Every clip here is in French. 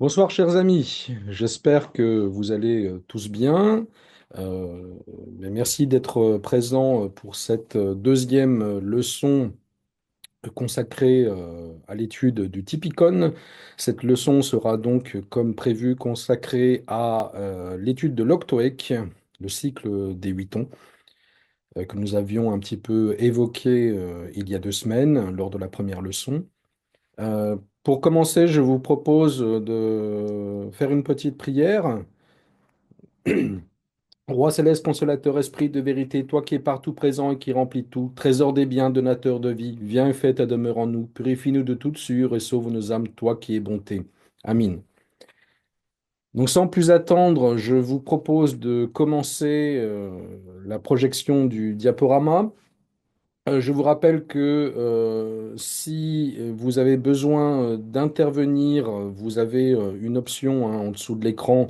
Bonsoir chers amis, j'espère que vous allez tous bien. Euh, Merci d'être présents pour cette deuxième leçon consacrée à l'étude du Typicon. Cette leçon sera donc, comme prévu, consacrée à l'étude de l'octoèque, le cycle des 8 tons, que nous avions un petit peu évoqué il y a 2 semaines lors de la première leçon. Pour commencer, je vous propose de faire une petite prière. Roi céleste, consolateur, esprit de vérité, toi qui es partout présent et qui remplis tout, trésor des biens, donateur de vie, viens et fais ta demeure en nous, purifie-nous de toute souillure et sauve nos âmes, toi qui es bonté. Amin. Donc sans plus attendre, je vous propose de commencer la projection du diaporama. Je vous rappelle que si vous avez besoin d'intervenir, vous avez une option hein, en dessous de l'écran,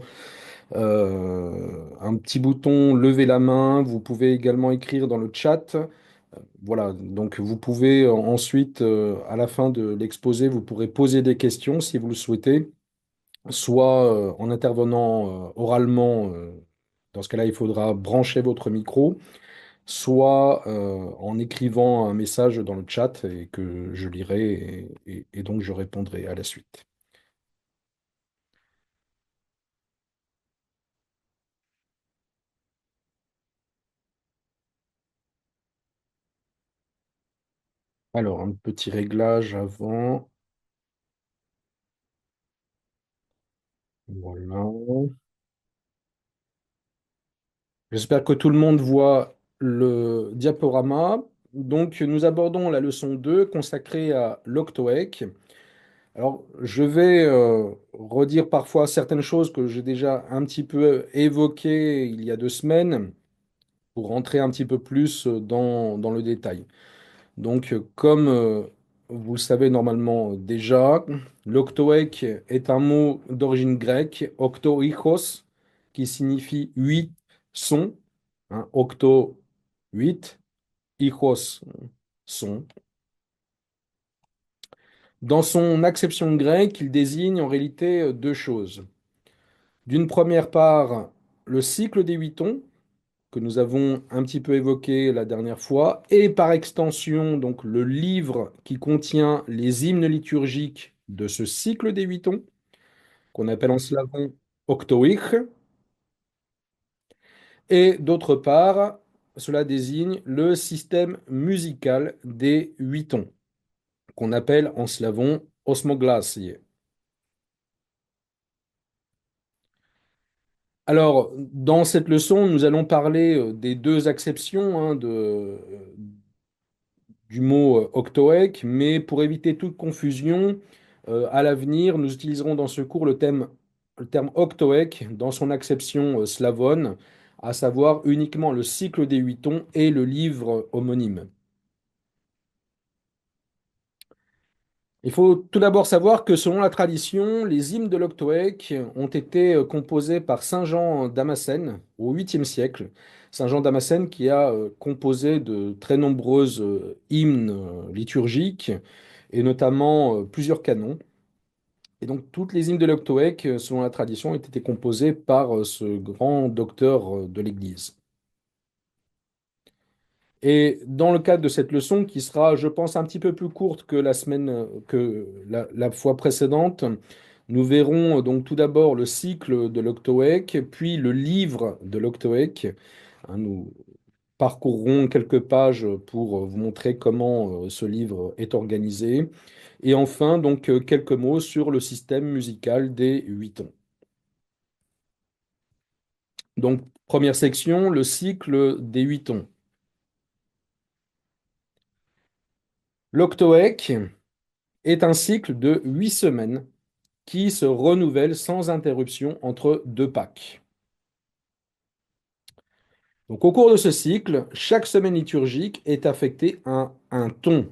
un petit bouton lever la main. Vous pouvez également écrire dans le chat. Voilà, donc vous pouvez ensuite, à la fin de l'exposé, vous pourrez poser des questions si vous le souhaitez, soit en intervenant oralement. Dans ce cas-là, il faudra brancher votre micro soit en écrivant un message dans le chat et que je lirai et donc je répondrai à la suite. Alors, un petit réglage avant. Voilà. J'espère que tout le monde voit le diaporama. Donc, nous abordons la leçon 2 consacrée à l'octoèque. Alors, je vais redire parfois certaines choses que j'ai déjà un petit peu évoquées il y a 2 semaines pour rentrer un petit peu plus dans le détail. Donc, comme vous le savez normalement déjà, l'octoèque est un mot d'origine grecque, octoïkos, qui signifie huit sons. Hein, octo, 8, ichos, son. Dans son acception grecque, il désigne en réalité deux choses. D'une première part, le cycle des 8 tons, que nous avons un petit peu évoqué la dernière fois, et par extension, donc le livre qui contient les hymnes liturgiques de ce cycle des 8 tons, qu'on appelle en slavon Oktoïch, et d'autre part, cela désigne le système musical des 8 tons, qu'on appelle en slavon Osmoglasie. Alors, dans cette leçon, nous allons parler des deux acceptions hein, du mot octoèque, mais pour éviter toute confusion, à l'avenir, nous utiliserons dans ce cours le terme octoèque dans son acception slavone, à savoir uniquement le cycle des 8 tons et le livre homonyme. Il faut tout d'abord savoir que selon la tradition, les hymnes de l'octoèque ont été composés par Saint Jean Damascène au 8e siècle. Saint Jean Damascène qui a composé de très nombreuses hymnes liturgiques et notamment plusieurs canons. Et donc toutes les hymnes de l'octoèque, selon la tradition, ont été composées par ce grand docteur de l'Église. Et dans le cadre de cette leçon, qui sera, je pense, un petit peu plus courte que la semaine, que la fois précédente, nous verrons donc tout d'abord le cycle de l'octoèque, puis le livre de l'octoèque. Hein, nous parcourrons quelques pages pour vous montrer comment ce livre est organisé. Et enfin, donc, quelques mots sur le système musical des 8 tons. Donc, première section, le cycle des 8 tons. L'octoèque est un cycle de 8 semaines qui se renouvelle sans interruption entre deux Pâques. Donc, au cours de ce cycle, chaque semaine liturgique est affectée à un ton,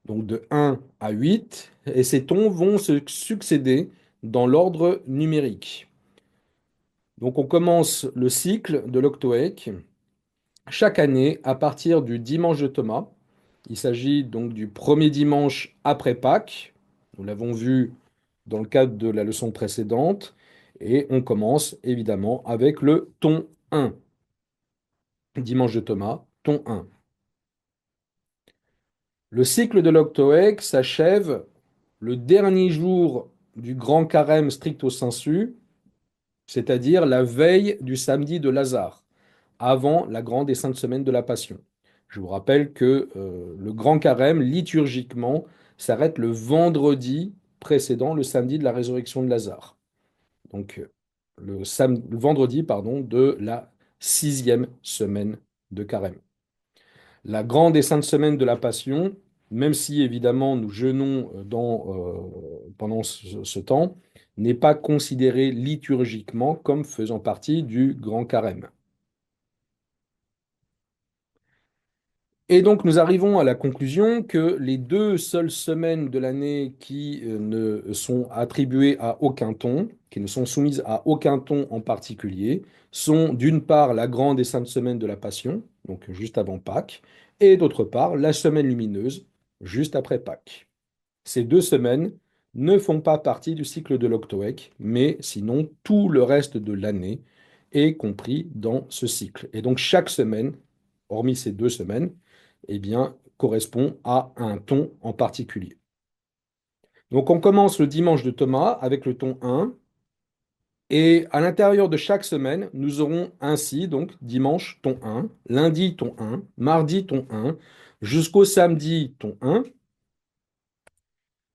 donc de 1 à 8, et ces tons vont se succéder dans l'ordre numérique. Donc, on commence le cycle de l'octoèque chaque année à partir du dimanche de Thomas. Il s'agit donc du premier dimanche après Pâques. Nous l'avons vu dans le cadre de la leçon précédente. Et on commence évidemment avec le ton 1. Dimanche de Thomas, ton 1. Le cycle de l'Octoèque s'achève le dernier jour du grand carême stricto sensu, c'est-à-dire la veille du samedi de Lazare, avant la grande et sainte semaine de la Passion. Je vous rappelle que le grand carême, liturgiquement, s'arrête le vendredi précédent le samedi de la résurrection de Lazare. Donc le vendredi, pardon, de la sixième semaine de carême. La grande et sainte semaine de la Passion, même si évidemment nous jeûnons pendant ce temps, n'est pas considérée liturgiquement comme faisant partie du grand carême. Et donc nous arrivons à la conclusion que les deux seules semaines de l'année qui ne sont attribuées à aucun ton, qui ne sont soumises à aucun ton en particulier, sont d'une part la grande et sainte semaine de la Passion, donc juste avant Pâques, et d'autre part la semaine lumineuse, juste après Pâques. Ces deux semaines ne font pas partie du cycle de l'Octoèque, mais sinon tout le reste de l'année est compris dans ce cycle. Et donc chaque semaine, hormis ces deux semaines, eh bien, correspond à un ton en particulier. Donc on commence le dimanche de Thomas avec le ton 1, et à l'intérieur de chaque semaine, nous aurons ainsi, donc dimanche ton 1, lundi ton 1, mardi ton 1, jusqu'au samedi ton 1,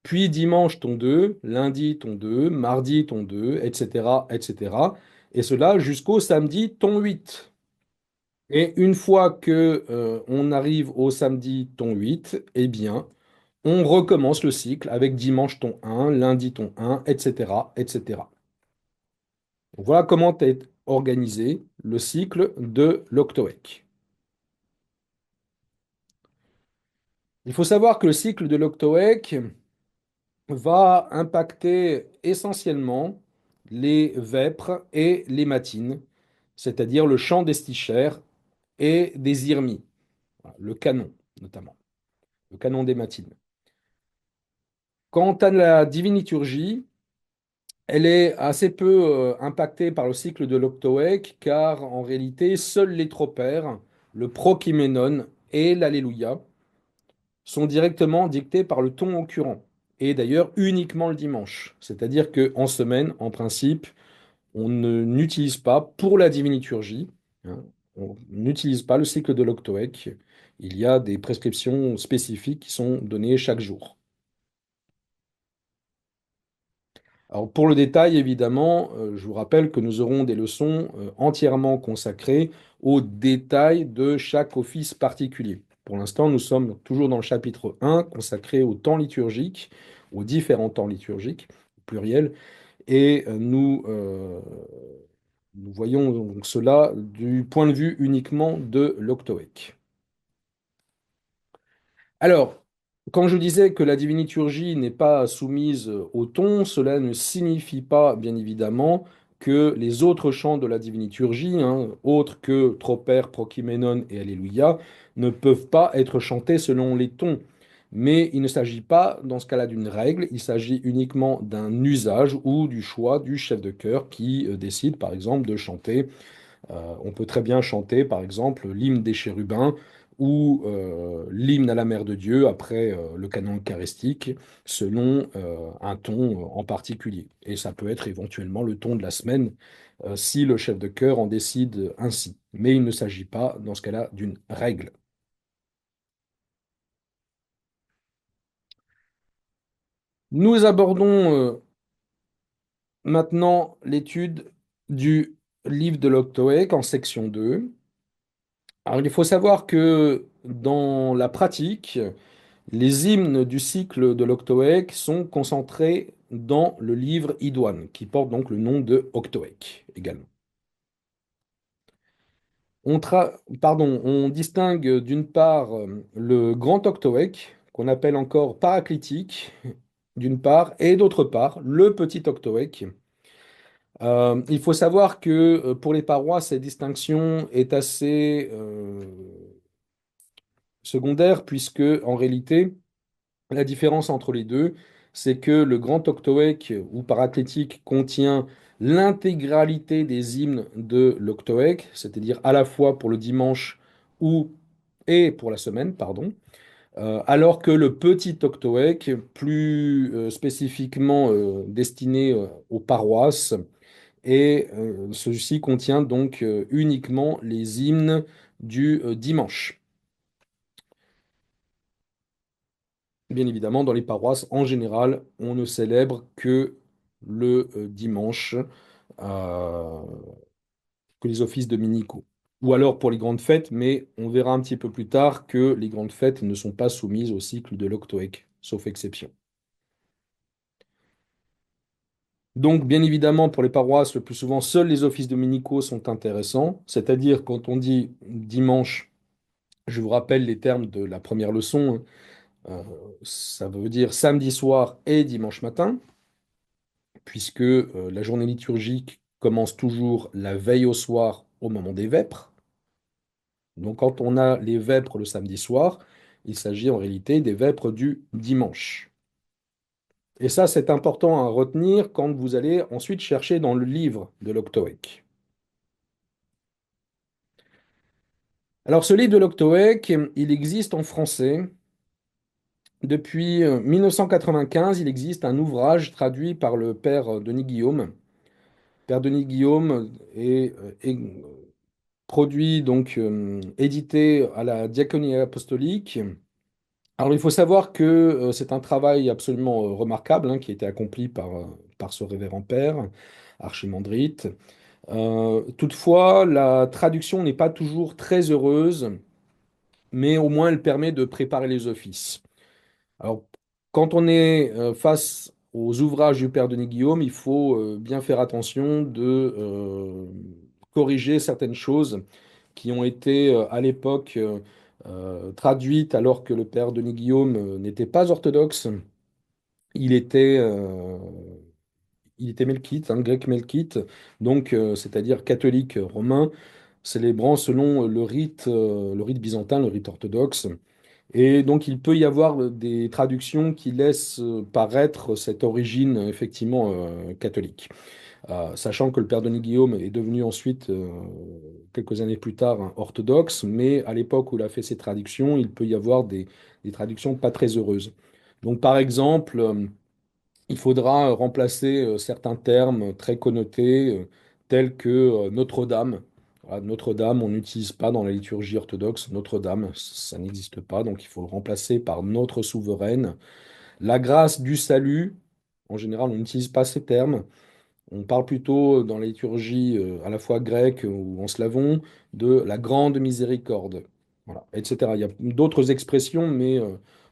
puis dimanche ton 2, lundi ton 2, mardi ton 2, etc., etc. Et cela jusqu'au samedi ton 8. Et une fois que on arrive au samedi ton 8, eh bien, on recommence le cycle avec dimanche ton 1, lundi ton 1, etc., etc. Donc voilà comment est organisé le cycle de l'Octoèque. Il faut savoir que le cycle de l'Octoèque va impacter essentiellement les vêpres et les matines, c'est-à-dire le chant des stichères et des irmis, voilà, le canon notamment, le canon des matines. Quant à la divine liturgie, elle est assez peu impactée par le cycle de l'Octoèque, car en réalité, seuls les tropères, le prokyménon et l'Alléluia sont directement dictés par le ton occurrent. Et d'ailleurs uniquement le dimanche. C'est-à-dire qu'en semaine, en principe, n'utilise pas pour la divine liturgie, hein, on n'utilise pas le cycle de l'Octoèque. Il y a des prescriptions spécifiques qui sont données chaque jour. Alors pour le détail, évidemment, je vous rappelle que nous aurons des leçons entièrement consacrées aux détails de chaque office particulier. Pour l'instant, nous sommes toujours dans le chapitre 1, consacré au temps liturgique, aux différents temps liturgiques, au pluriel, et nous voyons donc cela du point de vue uniquement de l'Octoèque. Alors, quand je disais que la divine liturgie n'est pas soumise au ton, cela ne signifie pas, bien évidemment, que les autres chants de la divine liturgie, hein, autres que Troper, Prokyménon et Alléluia, ne peuvent pas être chantés selon les tons. Mais il ne s'agit pas, dans ce cas-là, d'une règle, il s'agit uniquement d'un usage ou du choix du chef de chœur qui décide, par exemple, de chanter on peut très bien chanter, par exemple, l'hymne des chérubins ou l'hymne à la Mère de Dieu après le canon eucharistique, selon un ton en particulier. Et ça peut être éventuellement le ton de la semaine si le chef de chœur en décide ainsi. Mais il ne s'agit pas, dans ce cas-là, d'une règle. Nous abordons maintenant l'étude du livre de l'Octoèque en section 2. Alors, il faut savoir que dans la pratique, les hymnes du cycle de l'Octoèque sont concentrés dans le livre idoine, qui porte donc le nom de Octoèque également. On distingue d'une part le grand Octoèque, qu'on appelle encore paraclitique, d'une part, et d'autre part, le petit Octoèque. Il faut savoir que pour les parois, cette distinction est assez secondaire, puisque en réalité, la différence entre les deux, c'est que le Grand Octoèque ou parathlétique contient l'intégralité des hymnes de l'Octoèque, c'est-à-dire à la fois pour le dimanche ou et pour la semaine, pardon. Alors que le petit Octoèque, plus spécifiquement destiné aux paroisses, et celui-ci contient donc uniquement les hymnes du dimanche. Bien évidemment, dans les paroisses, en général, on ne célèbre que le dimanche, euh, que les offices dominicaux. Ou alors pour les grandes fêtes, mais on verra un petit peu plus tard que les grandes fêtes ne sont pas soumises au cycle de l'Octoèque, sauf exception. Donc, bien évidemment, pour les paroisses, le plus souvent, seuls les offices dominicaux sont intéressants. C'est-à-dire, quand on dit dimanche, je vous rappelle les termes de la première leçon, hein, ça veut dire samedi soir et dimanche matin, puisque la journée liturgique commence toujours la veille au soir au moment des vêpres. Donc, quand on a les vêpres le samedi soir, il s'agit en réalité des vêpres du dimanche. Et ça, c'est important à retenir quand vous allez ensuite chercher dans le livre de l'Octoèque. Alors, ce livre de l'Octoèque, il existe en français. Depuis 1995, il existe un ouvrage traduit par le père Denis Guillaume. Père Denis Guillaume est produit, donc édité à la Diaconie apostolique. Alors, il faut savoir que c'est un travail absolument remarquable hein, qui a été accompli par ce révérend père, archimandrite. Toutefois, la traduction n'est pas toujours très heureuse, mais au moins elle permet de préparer les offices. Alors, quand on est face aux ouvrages du père Denis Guillaume, il faut bien faire attention de corriger certaines choses qui ont été à l'époque traduites alors que le père Denis Guillaume n'était pas orthodoxe. Il était, euh, il était melkite, un grec melkite, donc c'est-à-dire catholique romain, célébrant selon le rite byzantin, le rite orthodoxe. Et donc, il peut y avoir des traductions qui laissent paraître cette origine effectivement catholique. Sachant que le père Denis Guillaume est devenu ensuite, quelques années plus tard, un orthodoxe, mais à l'époque où il a fait ses traductions, il peut y avoir des traductions pas très heureuses. Donc, par exemple, il faudra remplacer certains termes très connotés, tels que Notre-Dame. Voilà, Notre-Dame, on n'utilise pas dans la liturgie orthodoxe. Notre-Dame, ça n'existe pas, donc il faut le remplacer par Notre Souveraine. La grâce du salut, en général, on n'utilise pas ces termes. On parle plutôt dans la liturgie à la fois grecque ou en slavon de la grande miséricorde, voilà, etc. Il y a d'autres expressions, mais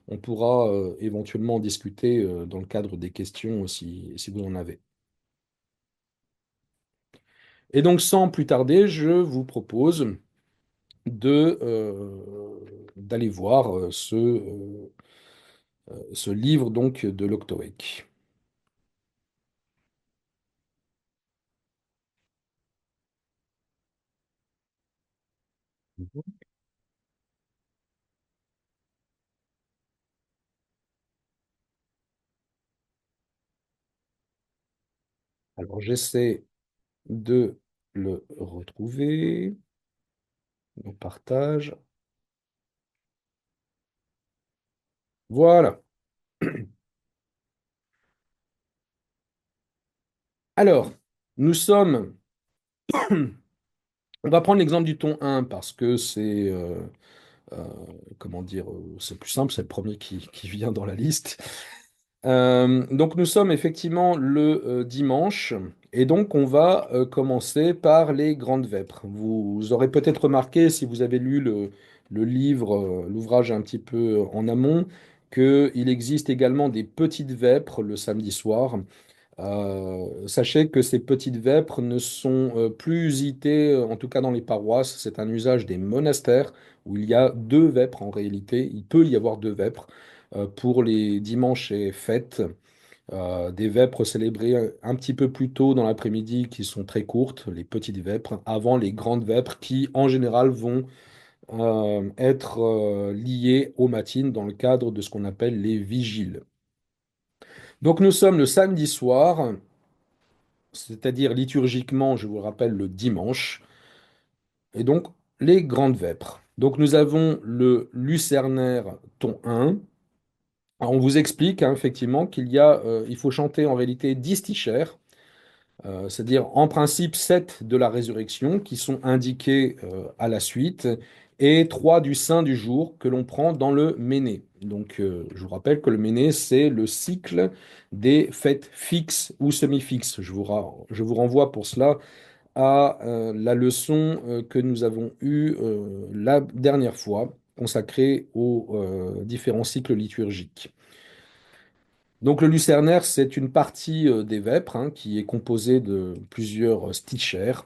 on pourra éventuellement en discuter dans le cadre des questions si vous en avez. Et donc, sans plus tarder, je vous propose d'aller voir ce livre donc de l'Octoèque. Alors, j'essaie de le retrouver. On partage. Voilà. Alors, nous sommes. On va prendre l'exemple du ton 1 parce que c'est. Euh, comment dire, c'est plus simple, c'est le premier qui vient dans la liste. Donc nous sommes effectivement le dimanche et donc on va commencer par les grandes vêpres. Vous aurez peut-être remarqué si vous avez lu le livre, l'ouvrage un petit peu en amont, qu'il existe également des petites vêpres le samedi soir. Sachez que ces petites vêpres ne sont plus usitées, en tout cas dans les paroisses. C'est un usage des monastères où il y a deux vêpres en réalité. Il peut y avoir deux vêpres pour les dimanches et fêtes. Des vêpres célébrées un petit peu plus tôt dans l'après-midi qui sont très courtes, les petites vêpres, avant les grandes vêpres qui en général vont être liées aux matines dans le cadre de ce qu'on appelle les vigiles. Donc nous sommes le samedi soir, c'est-à-dire liturgiquement, je vous rappelle, le dimanche, et donc les grandes vêpres. Donc nous avons le lucernaire ton 1. Alors, on vous explique hein, effectivement il faut chanter en réalité 10 stichères, c'est-à-dire en principe 7 de la résurrection qui sont indiqués à la suite, et 3 du saint du jour que l'on prend dans le Méné. Donc je vous rappelle que le Méné, c'est le cycle des fêtes fixes ou semi-fixes. Je vous renvoie pour cela à la leçon que nous avons eue la dernière fois, consacrée aux différents cycles liturgiques. Donc le lucernaire, c'est une partie des vêpres hein, qui est composée de plusieurs stichères,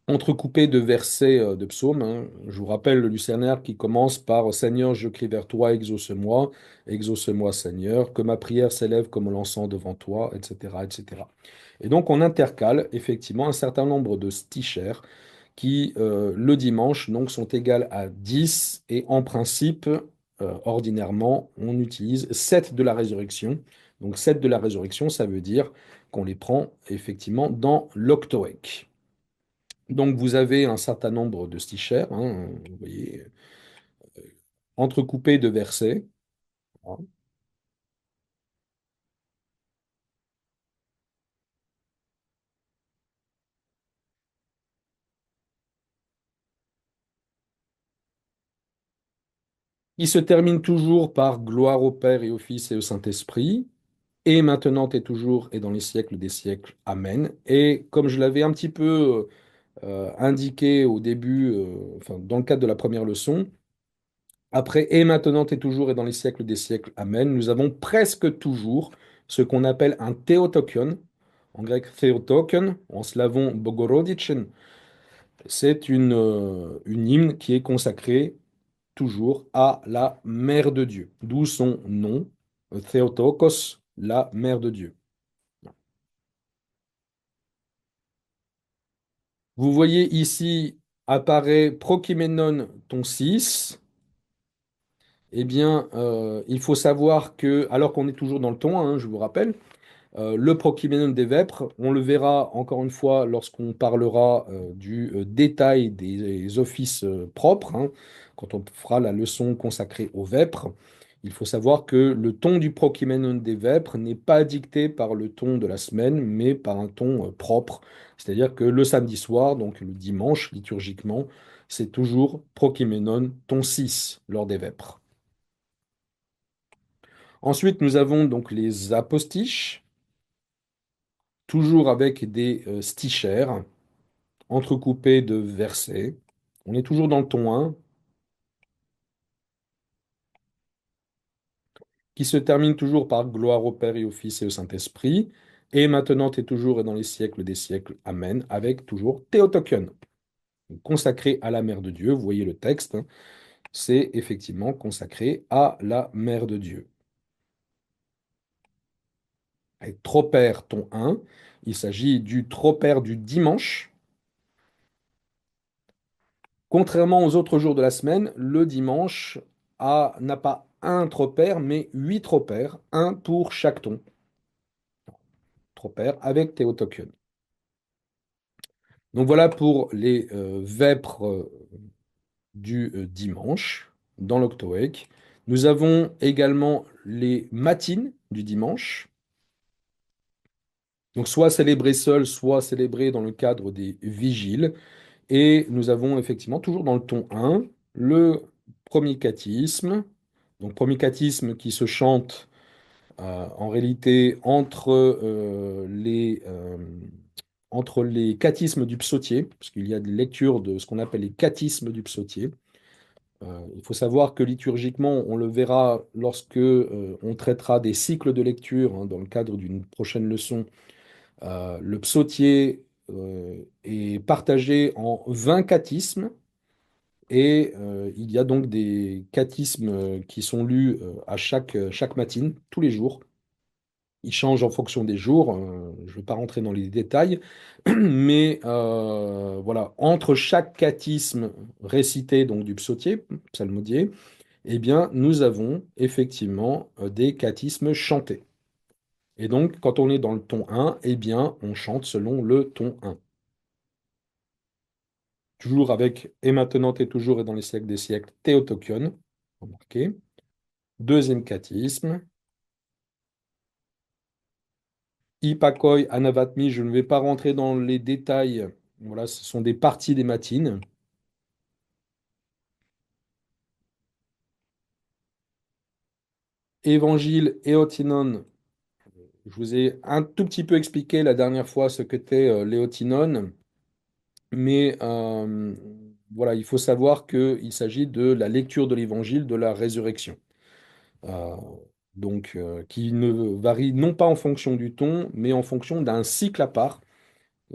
entrecoupées de versets de psaumes, hein. Je vous rappelle le lucernaire qui commence par Seigneur, je crie vers toi, exauce-moi, exauce-moi Seigneur, que ma prière s'élève comme l'encens devant toi, etc., etc. Et donc on intercale effectivement un certain nombre de stichères qui, le dimanche, donc, sont égales à 10 et en principe, ordinairement, on utilise 7 de la résurrection. Donc 7 de la résurrection, ça veut dire qu'on les prend effectivement dans l'octoèque. Donc vous avez un certain nombre de stichères, hein, vous voyez, entrecoupés de versets, hein, qui se terminent toujours par gloire au Père et au Fils et au Saint-Esprit, et maintenant et toujours et dans les siècles des siècles. Amen. Et comme je l'avais un petit peu indiqué au début, enfin, dans le cadre de la première leçon, après et maintenant et toujours et dans les siècles des siècles, Amen, nous avons presque toujours ce qu'on appelle un théotokion, en grec théotokion, en slavon Bogorodichen. C'est une hymne qui est consacrée toujours à la Mère de Dieu, d'où son nom, Théotokos, la Mère de Dieu. Vous voyez ici apparaît Prokimenon ton 6. Eh bien, il faut savoir que, alors qu'on est toujours dans le ton, hein, je vous rappelle, le Prokimenon des Vêpres, on le verra encore une fois lorsqu'on parlera du détail des offices propres, hein, quand on fera la leçon consacrée aux Vêpres. Il faut savoir que le ton du Prokimenon des Vêpres n'est pas dicté par le ton de la semaine, mais par un ton propre. C'est-à-dire que le samedi soir, donc le dimanche, liturgiquement, c'est toujours Prokimenon ton 6 lors des Vêpres. Ensuite, nous avons donc les apostiches, toujours avec des stichères entrecoupées de versets. On est toujours dans le ton 1, qui se termine toujours par gloire au Père et au Fils et au Saint-Esprit, et maintenant et toujours et dans les siècles des siècles. Amen, avec toujours Théotokion, consacré à la Mère de Dieu. Vous voyez le texte, hein, c'est effectivement consacré à la Mère de Dieu. Avec Tropère, ton 1, il s'agit du Tropère du dimanche. Contrairement aux autres jours de la semaine, le dimanche n'a pas un tropère, mais 8 tropères, un pour chaque ton. Tropère avec Théotokion. Donc voilà pour les vêpres du dimanche dans l'octoèque. Nous avons également les matines du dimanche, donc soit célébrées seules, soit célébrées dans le cadre des vigiles. Et nous avons effectivement, toujours dans le ton 1, le premier catéchisme. Donc, premier catéchisme qui se chante en réalité entre les catéchismes du psautier, parce qu'il y a des lectures de ce qu'on appelle les catéchismes du psautier. Il faut savoir que liturgiquement, on le verra lorsque on traitera des cycles de lecture hein, dans le cadre d'une prochaine leçon. Le psautier est partagé en 20 catéchismes. Et il y a donc des cathismes qui sont lus à chaque matine, tous les jours. Ils changent en fonction des jours. Je ne vais pas rentrer dans les détails. Mais voilà, entre chaque cathisme récité donc du psautier, psalmodié, eh bien, nous avons effectivement des cathismes chantés. Et donc, quand on est dans le ton 1, eh bien, on chante selon le ton 1. Toujours avec et maintenant et toujours et dans les siècles des siècles, Théotokyon, remarquez. Deuxième kathisme. Ipakoi Anavatmi, je ne vais pas rentrer dans les détails. Voilà, ce sont des parties des matines. Évangile Eotinon, je vous ai un tout petit peu expliqué la dernière fois ce qu'était l'éotinon, mais voilà, il faut savoir qu'il s'agit de la lecture de l'évangile de la résurrection. Euh, qui ne varie non pas en fonction du ton, mais en fonction d'un cycle à part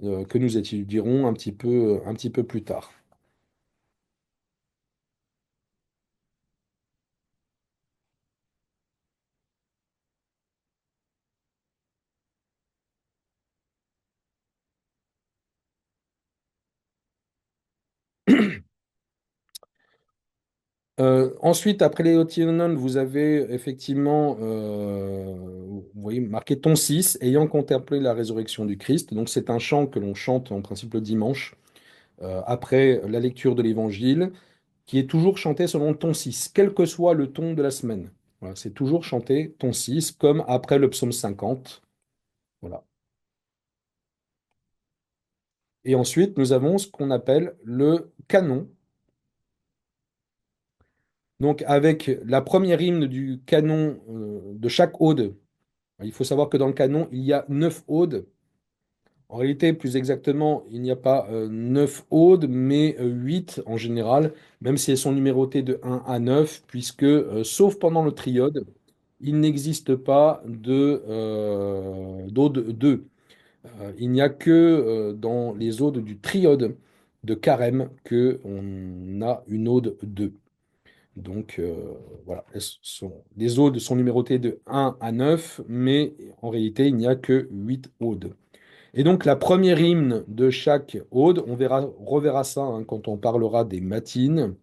que nous étudierons un petit peu plus tard. Ensuite, après les Otinon, vous avez effectivement, vous voyez, marqué ton 6 ayant contemplé la résurrection du Christ. Donc, c'est un chant que l'on chante en principe le dimanche, après la lecture de l'Évangile, qui est toujours chanté selon ton 6 quel que soit le ton de la semaine. Voilà, c'est toujours chanté ton 6 comme après le psaume 50. Voilà. Et ensuite, nous avons ce qu'on appelle le canon. Donc, avec la première hymne du canon de chaque ode. Il faut savoir que dans le canon, il y a 9 odes. En réalité, plus exactement, il n'y a pas 9 odes, mais 8 en général, même si elles sont numérotées de 1 à 9, puisque, sauf pendant le triode, il n'existe pas d'ode 2. Il n'y a que dans les odes du triode de carême que on a une ode 2. Donc voilà, les odes sont numérotées de 1 à 9, mais en réalité, il n'y a que 8 odes. Et donc la première hymne de chaque ode, reverra ça hein, quand on parlera des matines,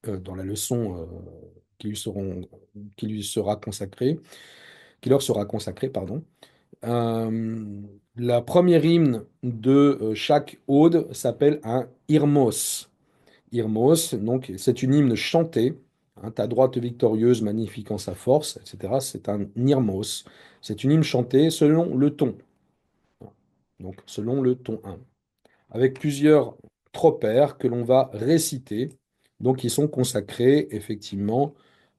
dans la leçon qui lui qui lui sera consacrée, qui leur sera consacrée, pardon. La première hymne de chaque ode s'appelle un Irmos. Irmos, donc c'est une hymne chantée, hein, ta droite victorieuse magnifiquant sa force, etc. C'est un Irmos. C'est une hymne chantée selon le ton, donc selon le ton 1, avec plusieurs tropères que l'on va réciter, donc qui sont consacrés effectivement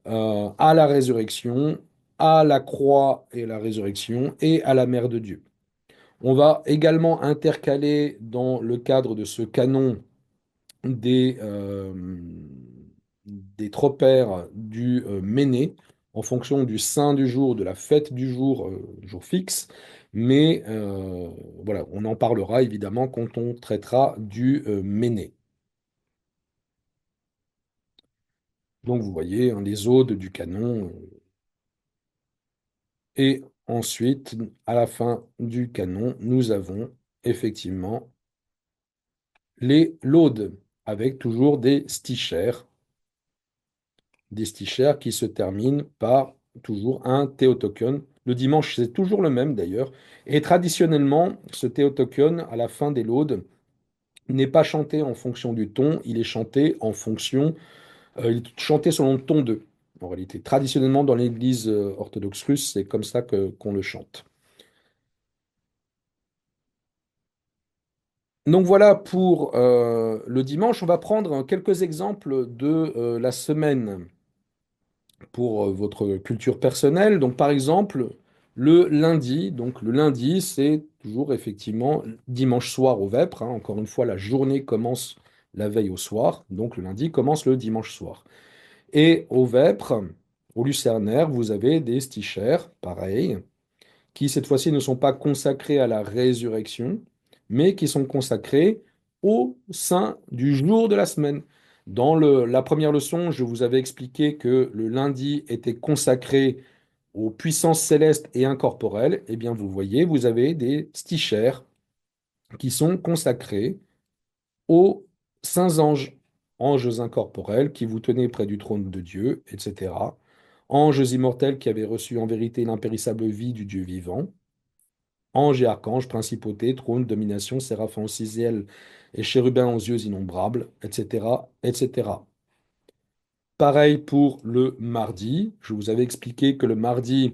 à la résurrection, à la croix et la résurrection et à la mère de Dieu. On va également intercaler dans le cadre de ce canon des, euh, des tropères du Méné en fonction du saint du jour, de la fête du jour, jour fixe. Mais voilà, on en parlera évidemment quand on traitera du Méné. Donc vous voyez hein, les odes du canon. Et ensuite, à la fin du canon, nous avons effectivement les laudes avec toujours des stichères qui se terminent par toujours un théotokon. Le dimanche, c'est toujours le même d'ailleurs. Et traditionnellement, ce théotokon, à la fin des laudes, n'est pas chanté en fonction du ton, il est chanté en fonction, il est chanté selon le ton 2. En réalité, traditionnellement, dans l'église orthodoxe russe, c'est comme ça qu'on le chante. Donc voilà pour le dimanche. On va prendre quelques exemples de la semaine pour votre culture personnelle. Donc, par exemple, le lundi. Donc, le lundi, c'est toujours effectivement dimanche soir au Vêpres, hein. Encore une fois, la journée commence la veille au soir. Donc, le lundi commence le dimanche soir. Et au Vêpres, au Lucernaire, vous avez des stichères, pareil, qui cette fois-ci ne sont pas consacrés à la résurrection, mais qui sont consacrés au sein du jour de la semaine. Dans la première leçon, je vous avais expliqué que le lundi était consacré aux puissances célestes et incorporelles. Eh bien, vous voyez, vous avez des stichères qui sont consacrés aux saints anges, anges incorporels qui vous tenez près du trône de Dieu, etc., Anges immortels qui avaient reçu en vérité l'impérissable vie du Dieu vivant. Anges et archanges, principautés, trônes, domination, séraphins aux six ailes et chérubins aux yeux innombrables, etc., etc. Pareil pour le mardi. Je vous avais expliqué que le mardi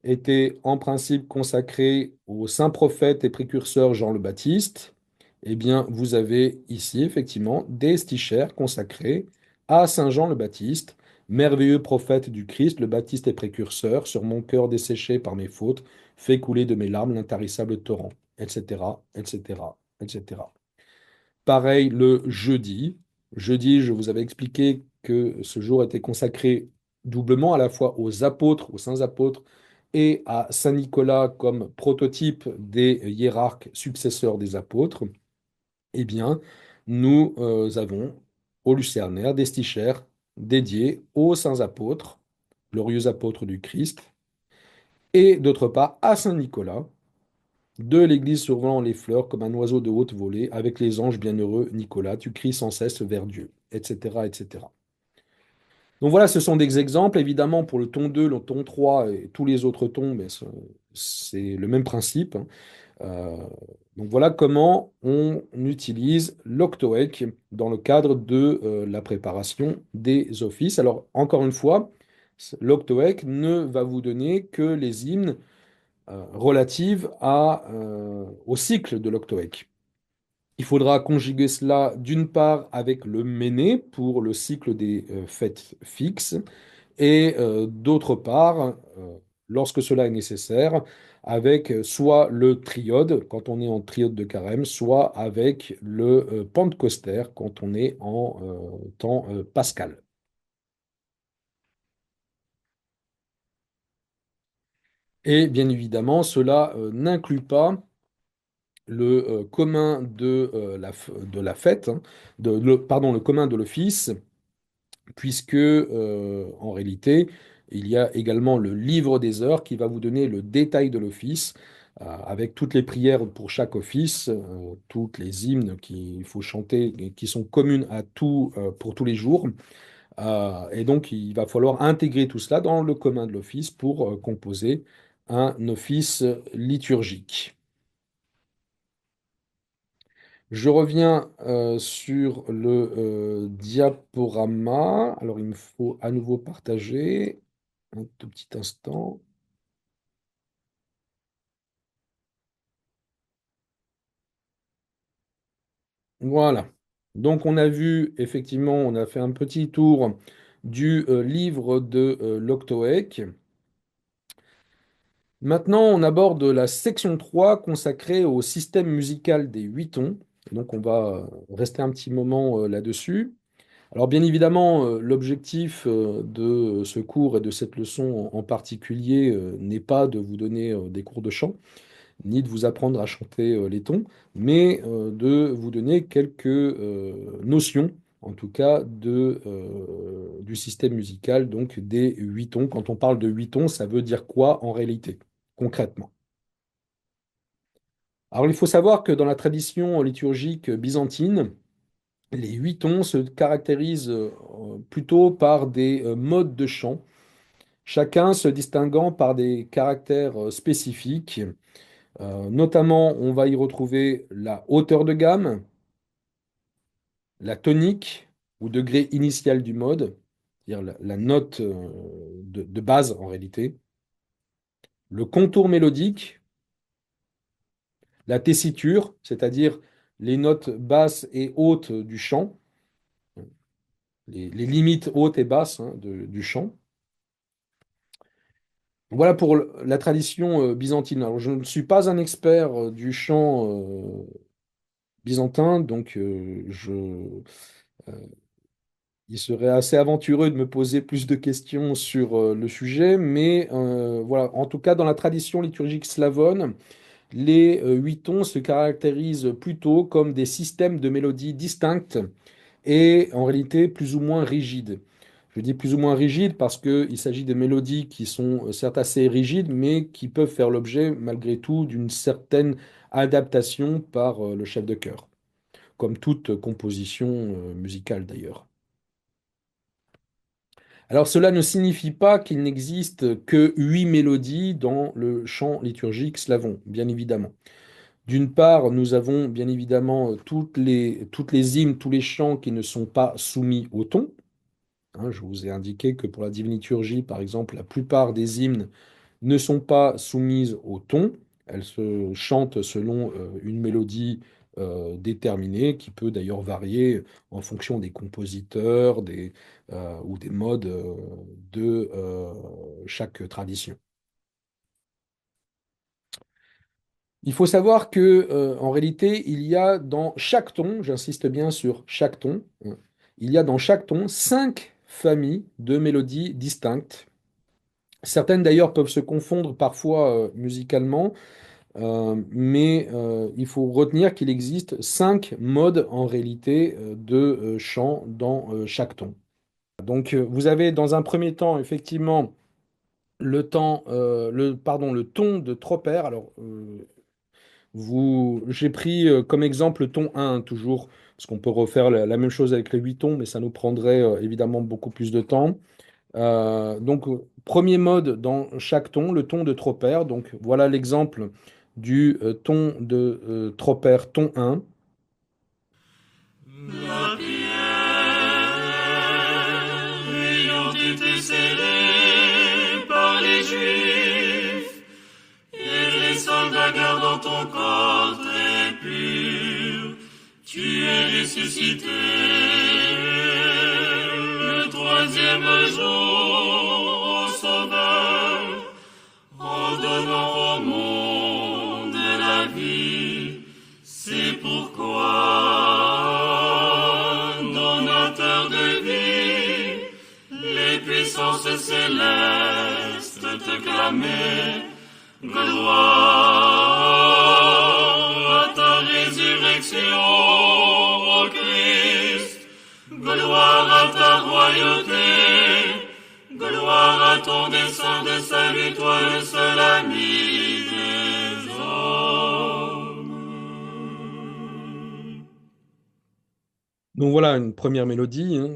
était en principe consacré au saint prophète et précurseur Jean le Baptiste. Eh bien, vous avez ici effectivement des stichères consacrés à saint Jean le Baptiste, merveilleux prophète du Christ, le Baptiste et précurseur, sur mon cœur desséché par mes fautes, fait couler de mes larmes l'intarissable torrent, etc., etc., etc. Pareil le jeudi. Jeudi, je vous avais expliqué que ce jour était consacré doublement à la fois aux apôtres, aux saints apôtres, et à Saint Nicolas comme prototype des hiérarques successeurs des apôtres. Eh bien, nous avons au Lucernaire des stichères dédiés aux saints apôtres, glorieux apôtres du Christ, et d'autre part à Saint Nicolas, de l'église survolant les fleurs comme un oiseau de haute volée, avec les anges bienheureux, Nicolas, tu cries sans cesse vers Dieu, etc., etc. Donc voilà, ce sont des exemples. Évidemment, pour le ton 2, le ton 3 et tous les autres tons, mais c'est le même principe, hein. Euh, donc voilà comment on utilise l'octoèque dans le cadre de la préparation des offices. Alors, encore une fois, l'octoèque ne va vous donner que les hymnes relative au cycle de l'octoèque. Il faudra conjuguer cela d'une part avec le méné pour le cycle des fêtes fixes et d'autre part, lorsque cela est nécessaire, avec soit le triode quand on est en triode de carême, soit avec le pentecostère quand on est en temps pascal. Et bien évidemment, cela n'inclut pas le commun de la fête, hein, pardon, le commun de l'office, puisque en réalité, il y a également le livre des heures qui va vous donner le détail de l'office, avec toutes les prières pour chaque office, toutes les hymnes qu'il faut chanter et qui sont communes à tout, pour tous les jours. Et donc, il va falloir intégrer tout cela dans le commun de l'office pour composer un office liturgique. Je reviens sur le diaporama. Alors, il me faut à nouveau partager un tout petit instant. Voilà. Donc, on a vu, effectivement, on a fait un petit tour du livre de l'Octoèque. Maintenant, on aborde la section 3 consacrée au système musical des huit tons. Donc, on va rester un petit moment là-dessus. Alors bien évidemment, l'objectif de ce cours et de cette leçon en particulier n'est pas de vous donner des cours de chant, ni de vous apprendre à chanter les tons, mais de vous donner quelques notions, en tout cas, du système musical, donc des huit tons. Quand on parle de huit tons, ça veut dire quoi en réalité, concrètement? Alors il faut savoir que dans la tradition liturgique byzantine, les huit tons se caractérisent plutôt par des modes de chant, chacun se distinguant par des caractères spécifiques. Notamment, on va y retrouver la hauteur de gamme, la tonique ou degré initial du mode, c'est-à-dire la note de base en réalité, le contour mélodique, la tessiture, c'est-à-dire les notes basses et hautes du chant, les limites hautes et basses, hein, du chant. Voilà pour la tradition byzantine. Alors, je ne suis pas un expert du chant byzantin, donc il serait assez aventureux de me poser plus de questions sur le sujet, mais voilà, en tout cas, dans la tradition liturgique slavone, les huit tons se caractérisent plutôt comme des systèmes de mélodies distinctes et en réalité plus ou moins rigide. Je dis plus ou moins rigide parce qu'il s'agit de mélodies qui sont certes assez rigides, mais qui peuvent faire l'objet malgré tout d'une certaine adaptation par le chef de chœur, comme toute composition musicale d'ailleurs. Alors cela ne signifie pas qu'il n'existe que 8 mélodies dans le chant liturgique slavon, bien évidemment. D'une part, nous avons bien évidemment toutes les hymnes, tous les chants qui ne sont pas soumis au ton. Hein, je vous ai indiqué que pour la divine liturgie, par exemple, la plupart des hymnes ne sont pas soumises au ton. Elles se chantent selon une mélodie déterminée, qui peut d'ailleurs varier en fonction des compositeurs ou des modes de chaque tradition. Il faut savoir que, en réalité, il y a dans chaque ton, j'insiste bien sur chaque ton, hein, il y a dans chaque ton 5 familles de mélodies distinctes. Certaines d'ailleurs peuvent se confondre parfois musicalement, mais il faut retenir qu'il existe 5 modes en réalité de chant dans chaque ton. Donc vous avez dans un premier temps effectivement le ton de tropère. Alors j'ai pris comme exemple le ton 1 toujours, parce qu'on peut refaire la même chose avec les 8 tons, mais ça nous prendrait évidemment beaucoup plus de temps. Premier mode dans chaque ton, le ton de tropère. Donc, voilà l'exemple du ton de tropère, ton 1. La pierre ayant été scellée par les Juifs, et les soldats gardant ton corps très pur, tu es ressuscité le troisième jour, ô Sauveur, en donnant au monde la vie. C'est pourquoi, donateur de vie, les puissances célestes te clamaient gloire à ta résurrection, ô Christ, gloire à ta royauté, gloire à ton dessein de salut, toi le seul ami des hommes. Donc voilà une première mélodie, hein,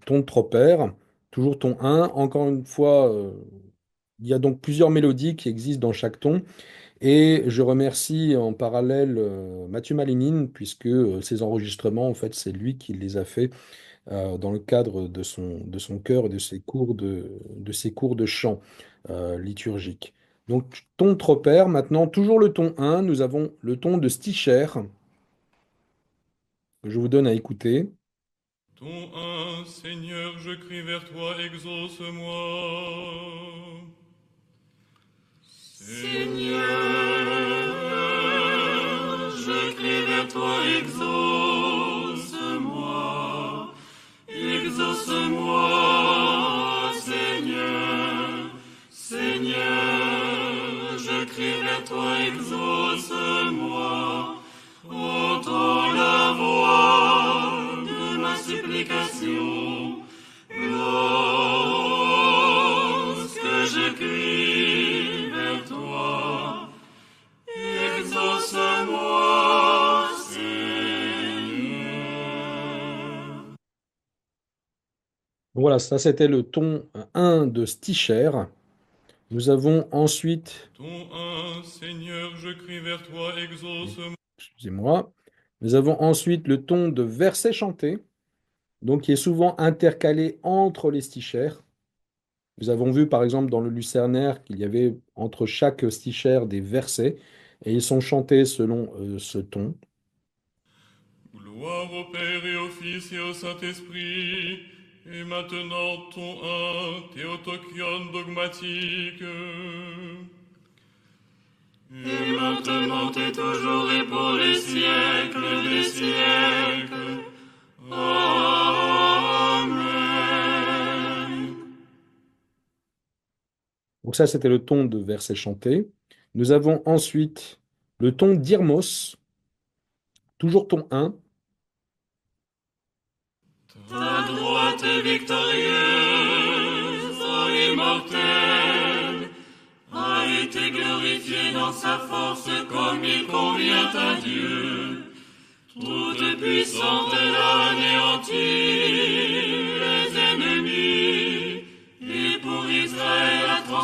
ton de tropère, toujours ton 1. Encore une fois, il y a donc plusieurs mélodies qui existent dans chaque ton. Et je remercie en parallèle Mathieu Malinine, puisque ces enregistrements, en fait, c'est lui qui les a fait dans le cadre de son chœur et de ses cours de chant liturgique. Donc, ton tropère, maintenant, toujours le ton 1, nous avons le ton de sticher, que je vous donne à écouter. Ton un, Seigneur, je crie vers toi, exauce-moi. Seigneur, je crie vers toi, exauce-moi. Exauce-moi, Seigneur. Seigneur, je crie vers toi, exauce-moi. Entends la voix de ma supplication. Lorsque je crie vers toi, exauce-moi, Seigneur. Voilà, ça c'était le ton 1 de sticher. Nous avons ensuite, Ton un, Seigneur, je crie vers toi, exauce-moi. excusez-moi, nous avons ensuite le ton de verset chanté, donc qui est souvent intercalé entre les stichères. Nous avons vu par exemple dans le Lucernaire qu'il y avait entre chaque stichère des versets et ils sont chantés selon ce ton. Gloire au Père et au Fils et au Saint-Esprit, et maintenant ton un, Théotokion dogmatique. Et maintenant et toujours et pour les siècles des siècles. Amen. Donc ça c'était le ton de verset chanté. Nous avons ensuite le ton d'Irmos, toujours ton 1. Ta droite est victorieuse, ô immortel, a été glorifiée dans sa force comme il convient à Dieu. Toute puissante, elle a anéanti les ennemis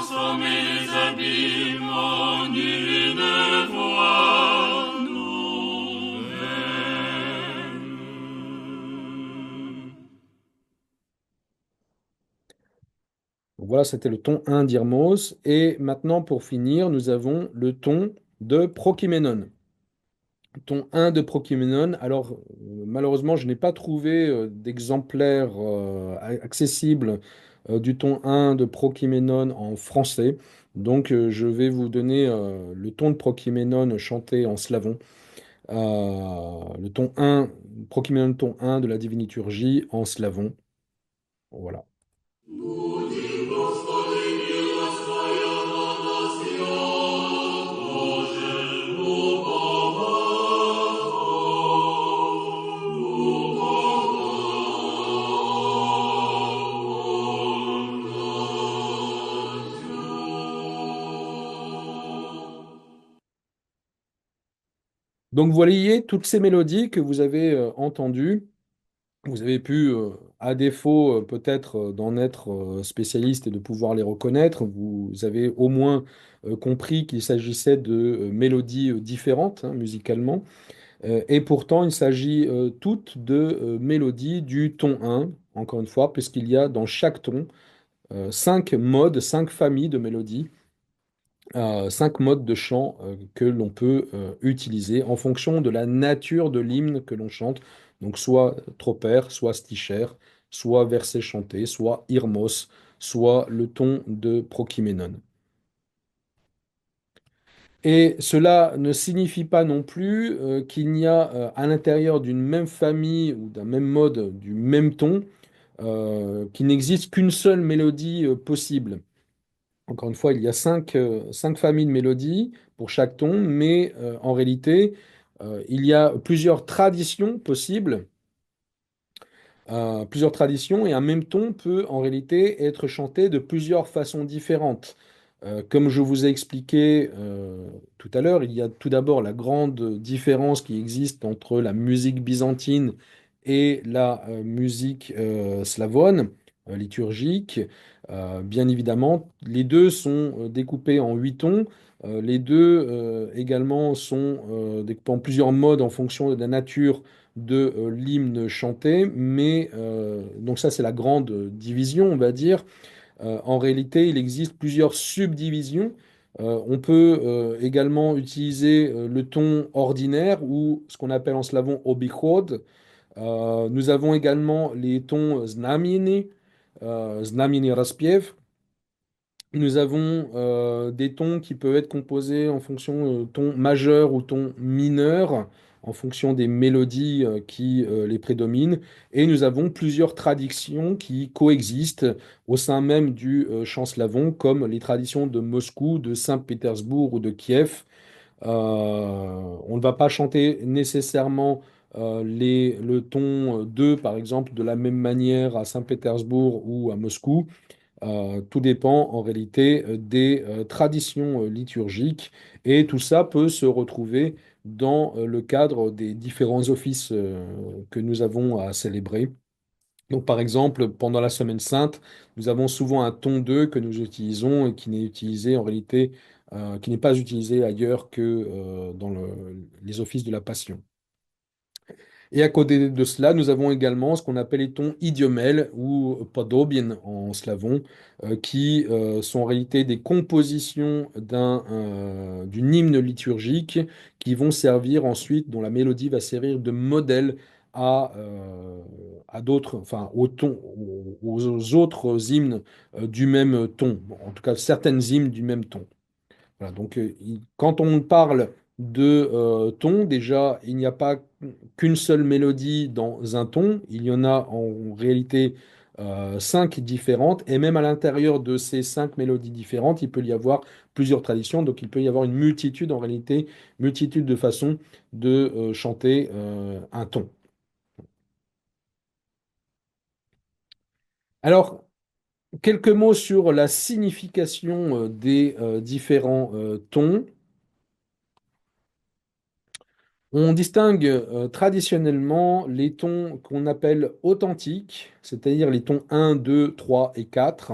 transformer les abîmes en une voix nouvelle. Donc voilà, c'était le ton 1 d'Irmos. Et maintenant, pour finir, nous avons le ton de Prokyménon. Ton 1 de Prokyménon. Alors, malheureusement, je n'ai pas trouvé d'exemplaire accessible du ton 1 de Prokyménon en français. Donc, je vais vous donner le ton de Prokyménon chanté en slavon. Le ton 1, Prokyménon ton 1 de la Diviniturgie en slavon. Voilà. Donc, vous voyez toutes ces mélodies que vous avez entendues. Vous avez pu, à défaut peut-être d'en être spécialiste et de pouvoir les reconnaître, vous avez au moins compris qu'il s'agissait de mélodies différentes hein, musicalement. Et pourtant, il s'agit toutes de mélodies du ton 1, encore une fois, puisqu'il y a dans chaque ton 5 modes, 5 familles de mélodies, 5 modes de chant que l'on peut utiliser en fonction de la nature de l'hymne que l'on chante. Donc soit troper, soit sticher, soit verset chanté, soit irmos, soit le ton de Prokyménon. Et cela ne signifie pas non plus qu'il n'y a à l'intérieur d'une même famille ou d'un même mode, du même ton, qu'il n'existe qu'une seule mélodie possible. Encore une fois, il y a 5 familles de mélodies pour chaque ton, mais en réalité, il y a plusieurs traditions, et un même ton peut en réalité être chanté de plusieurs façons différentes. Comme je vous ai expliqué tout à l'heure, il y a tout d'abord la grande différence qui existe entre la musique byzantine et la musique slavone, liturgique. Bien évidemment, les deux sont découpés en 8 tons. Les deux également sont découpés en plusieurs modes en fonction de la nature de l'hymne chanté, mais donc ça c'est la grande division, on va dire. En réalité, il existe plusieurs subdivisions. On peut également utiliser le ton ordinaire ou ce qu'on appelle en slavon obichod. Nous avons également les tons znamieni, znamieni raspiev. Nous avons des tons qui peuvent être composés en fonction de ton majeur ou ton mineur, en fonction des mélodies qui les prédominent. Et nous avons plusieurs traditions qui coexistent au sein même du chant slavon, comme les traditions de Moscou, de Saint-Pétersbourg ou de Kiev. On ne va pas chanter nécessairement le ton 2, par exemple, de la même manière à Saint-Pétersbourg ou à Moscou. Tout dépend en réalité des traditions liturgiques, et tout ça peut se retrouver dans le cadre des différents offices que nous avons à célébrer. Donc par exemple, pendant la Semaine Sainte, nous avons souvent un ton 2 que nous utilisons et qui n'est utilisé en réalité, qui n'est pas utilisé ailleurs que dans les offices de la Passion. Et à côté de cela, nous avons également ce qu'on appelle les tons idiomèles ou podobien en slavon, qui sont en réalité des compositions d'une hymne liturgique qui vont servir ensuite, dont la mélodie va servir de modèle à d'autres, enfin aux autres hymnes du même ton. Bon, en tout cas, certaines hymnes du même ton. Voilà, donc, quand on parle de ton, déjà, il n'y a pas qu'une seule mélodie dans un ton, il y en a en réalité 5 différentes, et même à l'intérieur de ces 5 mélodies différentes, il peut y avoir plusieurs traditions, donc il peut y avoir une multitude, en réalité, multitude de façons de chanter un ton. Alors, quelques mots sur la signification des différents tons. On distingue traditionnellement les tons qu'on appelle authentiques, c'est-à-dire les tons 1, 2, 3 et 4,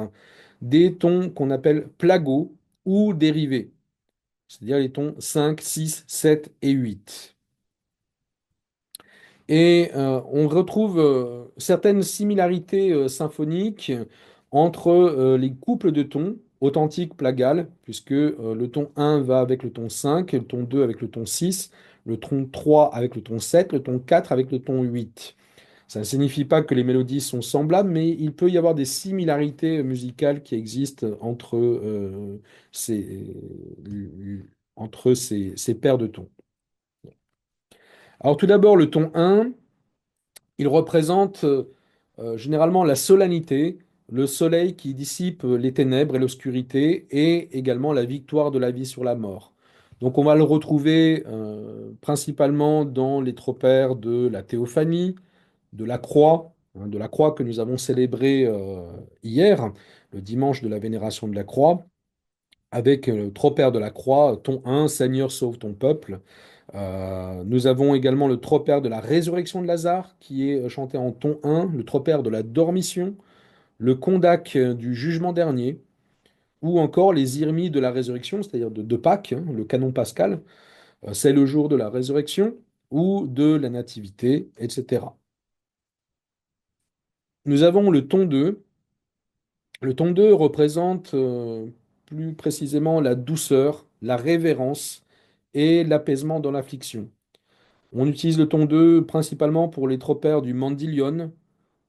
des tons qu'on appelle plagaux ou dérivés, c'est-à-dire les tons 5, 6, 7 et 8. Et on retrouve certaines similarités symphoniques entre les couples de tons authentiques plagales, puisque le ton 1 va avec le ton 5, le ton 2 avec le ton 6, le ton 3 avec le ton 7, le ton 4 avec le ton 8. Ça ne signifie pas que les mélodies sont semblables, mais il peut y avoir des similarités musicales qui existent ces, ces paires de tons. Alors tout d'abord, le ton 1. Il représente généralement la solennité, le soleil qui dissipe les ténèbres et l'obscurité, et également la victoire de la vie sur la mort. Donc on va le retrouver principalement dans les tropères de la théophanie, de la croix, hein, de la croix que nous avons célébrée hier, le dimanche de la vénération de la croix, avec le tropère de la croix, ton 1, Seigneur sauve ton peuple. Nous avons également le tropère de la résurrection de Lazare, qui est chanté en ton 1, le tropère de la dormition, le kondak du jugement dernier, ou encore les irmies de la résurrection, c'est-à-dire de Pâques, hein, le canon pascal, c'est le jour de la résurrection, ou de la nativité, etc. Nous avons le ton 2. Le ton 2 représente plus précisément la douceur, la révérence et l'apaisement dans l'affliction. On utilise le ton 2 principalement pour les tropères du Mandylion,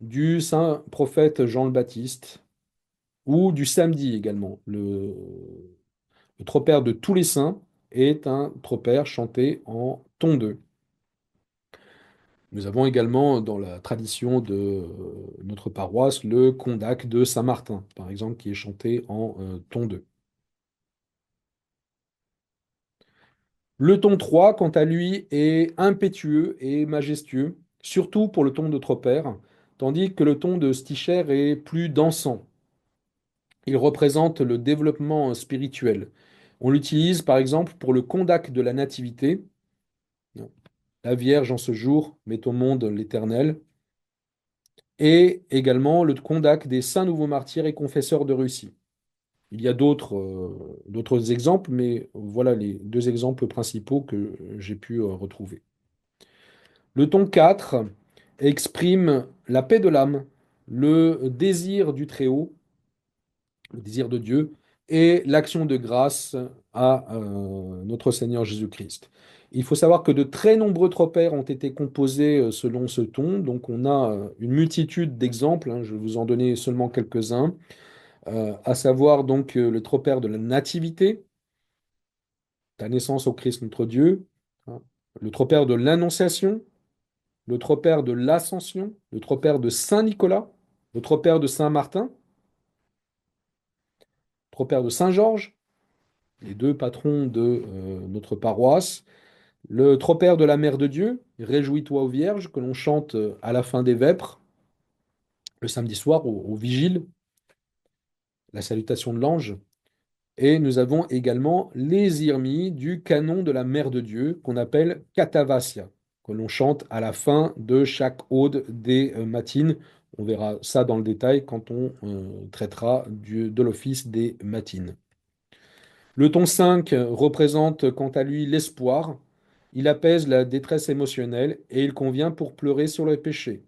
du saint prophète Jean le Baptiste, ou du samedi également. Le tropère de tous les saints est un tropère chanté en ton 2. Nous avons également dans la tradition de notre paroisse le condac de Saint-Martin, par exemple, qui est chanté en ton 2. Le ton 3, quant à lui, est impétueux et majestueux, surtout pour le ton de tropère, tandis que le ton de Sticher est plus dansant. Il représente le développement spirituel. On l'utilise par exemple pour le condac de la Nativité. La Vierge en ce jour met au monde l'Éternel. Et également le condac des saints nouveaux martyrs et confesseurs de Russie. Il y a d'autres exemples, mais voilà les deux exemples principaux que j'ai pu retrouver. Le ton 4 exprime la paix de l'âme, le désir du Très-Haut, le désir de Dieu, et l'action de grâce à notre Seigneur Jésus-Christ. Il faut savoir que de très nombreux tropères ont été composés selon ce ton, donc on a une multitude d'exemples, hein, je vais vous en donner seulement quelques-uns, à savoir donc le tropère de la Nativité, la naissance au Christ notre Dieu, hein, le tropère de l'Annonciation, le tropère de l'Ascension, le tropère de Saint-Nicolas, le tropère de Saint-Martin, le tropère de Saint-Georges, les deux patrons de notre paroisse, le tropère de la Mère de Dieu, Réjouis-toi ô Vierge, que l'on chante à la fin des Vêpres, le samedi soir au Vigile, la salutation de l'ange. Et nous avons également les irmies du canon de la Mère de Dieu, qu'on appelle Catavasia, que l'on chante à la fin de chaque ode des matines. On verra ça dans le détail quand on traitera de l'office des matines. Le ton 5 représente quant à lui l'espoir. Il apaise la détresse émotionnelle et il convient pour pleurer sur le péché.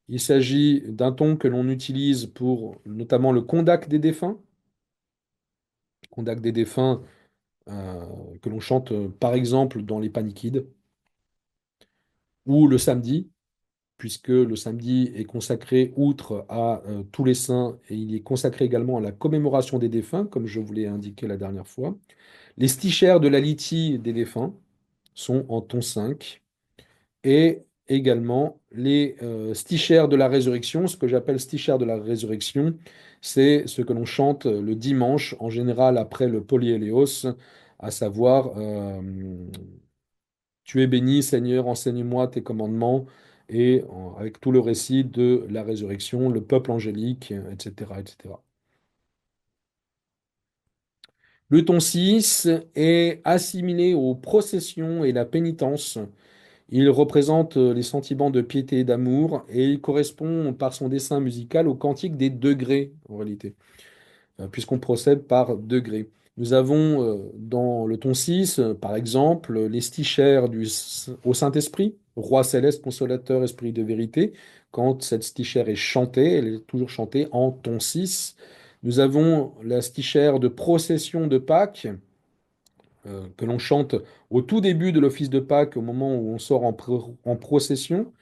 Il s'agit d'un ton que l'on utilise pour notamment le condac des défunts. Condac des défunts que l'on chante par exemple dans les paniquides, ou le samedi, puisque le samedi est consacré, outre à tous les saints, et il est consacré également à la commémoration des défunts, comme je vous l'ai indiqué la dernière fois. Les stichères de la litie des défunts sont en ton 5, et également les stichères de la résurrection. Ce que j'appelle stichères de la résurrection, c'est ce que l'on chante le dimanche, en général après le polyéléos, à savoir tu es béni, Seigneur, enseigne-moi tes commandements, et avec tout le récit de la résurrection, le peuple angélique, etc., etc. Le ton 6 est assimilé aux processions et la pénitence. Il représente les sentiments de piété et d'amour, et il correspond par son dessin musical au cantique des degrés, en réalité. puisqu'on procède par degrés. Nous avons dans le ton 6, par exemple, les stichères au Saint-Esprit, Roi céleste, consolateur, esprit de vérité. Quand cette stichère est chantée, elle est toujours chantée en ton 6. Nous avons la stichère de procession de Pâques, que l'on chante au tout début de l'office de Pâques, au moment où on sort en procession.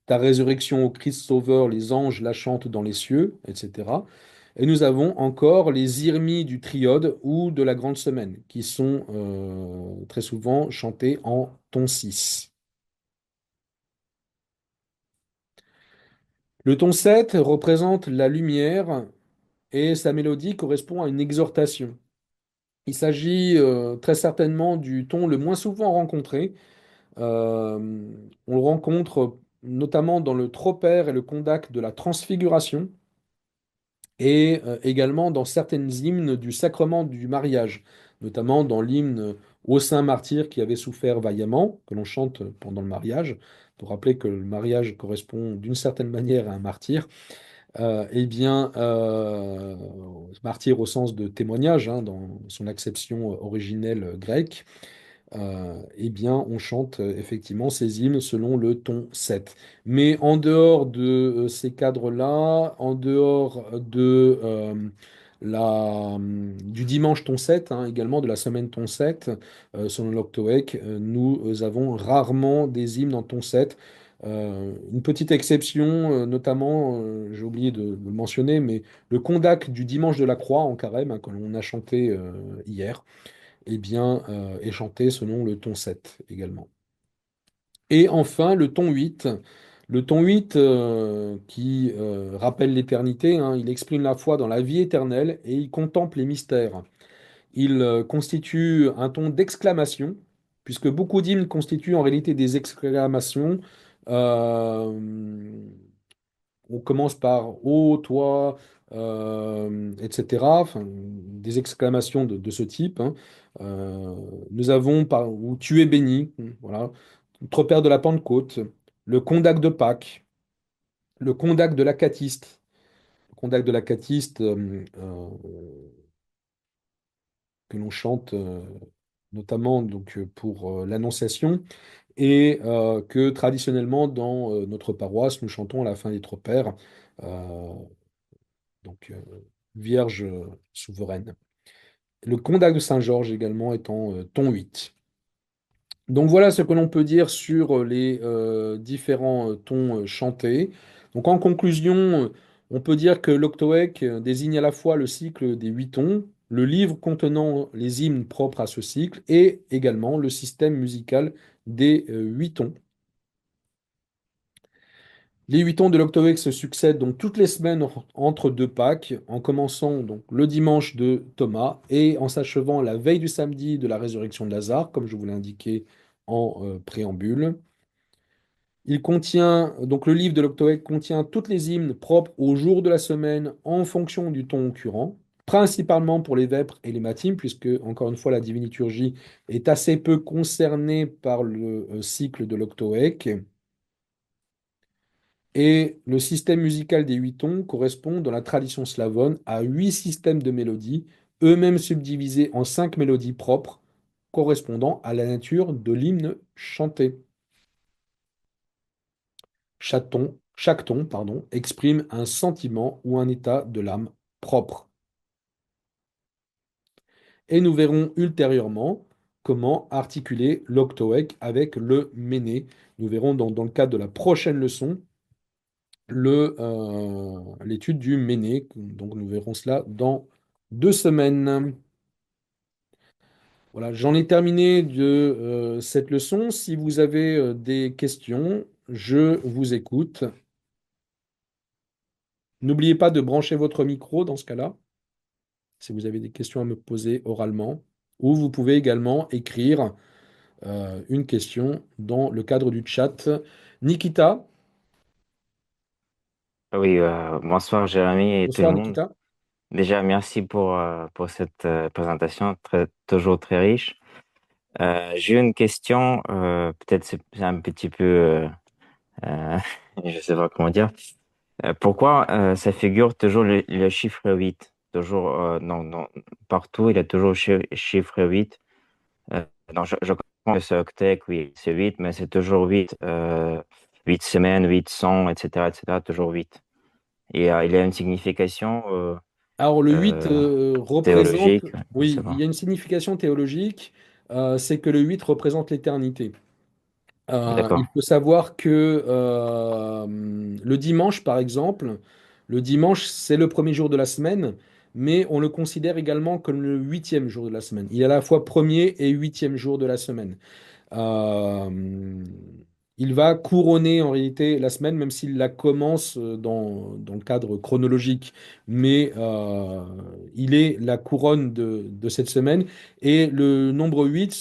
Ta résurrection au Christ Sauveur, les anges la chantent dans les cieux, etc. Et nous avons encore les irmies du triode ou de la grande semaine, qui sont très souvent chantés en ton 6. Le ton 7 représente la lumière et sa mélodie correspond à une exhortation. Il s'agit très certainement du ton le moins souvent rencontré. Euh, on le rencontre notamment dans le tropère et le condaque de la transfiguration, et également dans certaines hymnes du sacrement du mariage, notamment dans l'hymne au Saint Martyr qui avait souffert vaillamment, que l'on chante pendant le mariage, pour rappeler que le mariage correspond d'une certaine manière à un martyr. Eh bien, martyr au sens de témoignage, hein, dans son acception originelle grecque. Eh bien, on chante effectivement ces hymnes selon le ton 7. Mais en dehors de ces cadres-là, en dehors de du dimanche ton 7, hein, également de la semaine ton 7, selon l'Octoèque, nous avons rarement des hymnes en ton 7. Une petite exception, notamment, j'ai oublié de le mentionner, mais le condac du dimanche de la Croix en carême, hein, que l'on a chanté hier, eh bien, est chanté selon le ton 7 également. Et enfin, le ton 8. Le ton 8 qui rappelle l'éternité, hein, il exprime la foi dans la vie éternelle et il contemple les mystères. Il constitue un ton d'exclamation, puisque beaucoup d'hymnes constituent en réalité des exclamations. Euh, on commence par «Oh, toi», etc. Enfin, des exclamations de ce type, hein. Euh, Nous avons ou «Tu es béni», voilà. Notre Père de la Pentecôte, le Condac de Pâques, le Condac de l'Acatiste. Le Condac de l'Acatiste que l'on chante notamment donc, pour l'Annonciation et que traditionnellement dans notre paroisse, nous chantons à la fin des tropères. Euh, donc Vierge souveraine. Le condac de Saint-Georges également étant ton 8. Donc voilà ce que l'on peut dire sur les différents tons chantés. Donc en conclusion, on peut dire que l'octoèque désigne à la fois le cycle des 8 tons, le livre contenant les hymnes propres à ce cycle et également le système musical des 8 tons. Les 8 tons de l'Octovex se succèdent donc toutes les semaines entre deux Pâques, en commençant donc le dimanche de Thomas et en s'achevant la veille du samedi de la résurrection de Lazare, comme je vous l'ai indiqué en préambule. Il contient, donc le livre de l'Octovex contient toutes les hymnes propres au jour de la semaine en fonction du ton occurrent, principalement pour les vêpres et les matines, puisque, encore une fois, la divine liturgie est assez peu concernée par le cycle de l'Octovex. Et le système musical des 8 tons correspond dans la tradition slavone à 8 systèmes de mélodies, eux-mêmes subdivisés en 5 mélodies propres, correspondant à la nature de l'hymne chanté. Chaque ton, pardon, exprime un sentiment ou un état de l'âme propre. Et nous verrons ultérieurement comment articuler l'octoèque avec le méné. Nous verrons dans le cadre de la prochaine leçon l'étude du Méné. Donc nous verrons cela dans 2 semaines. Voilà, j'en ai terminé de cette leçon. Si vous avez des questions, je vous écoute. N'oubliez pas de brancher votre micro dans ce cas-là, si vous avez des questions à me poser oralement, ou vous pouvez également écrire une question dans le cadre du chat. Nikita, Oui, bonsoir Jérémy et tout le bonsoir monde. Nikita. Déjà, merci pour cette présentation toujours très riche. J'ai une question, peut-être c'est un petit peu, euh, je sais pas comment dire. Pourquoi ça figure toujours le chiffre 8? toujours, non, non, partout, il y a toujours chiffre 8. Non, je comprends que c'est octet, oui, c'est 8, mais c'est toujours 8. 8 semaines, 8 100, etc., etc., toujours 8. Et il y a une signification Alors le 8 euh, représente, théologique, je sais oui, il pas. y a une signification théologique, c'est que le 8 représente l'éternité. D'accord, Il faut savoir que le dimanche, par exemple, le dimanche, c'est le premier jour de la semaine, mais on le considère également comme le huitième jour de la semaine. Il y a à la fois premier et huitième jour de la semaine. Euh, il va couronner en réalité la semaine, même s'il la commence dans le cadre chronologique, mais il est la couronne de cette semaine. Et le nombre 8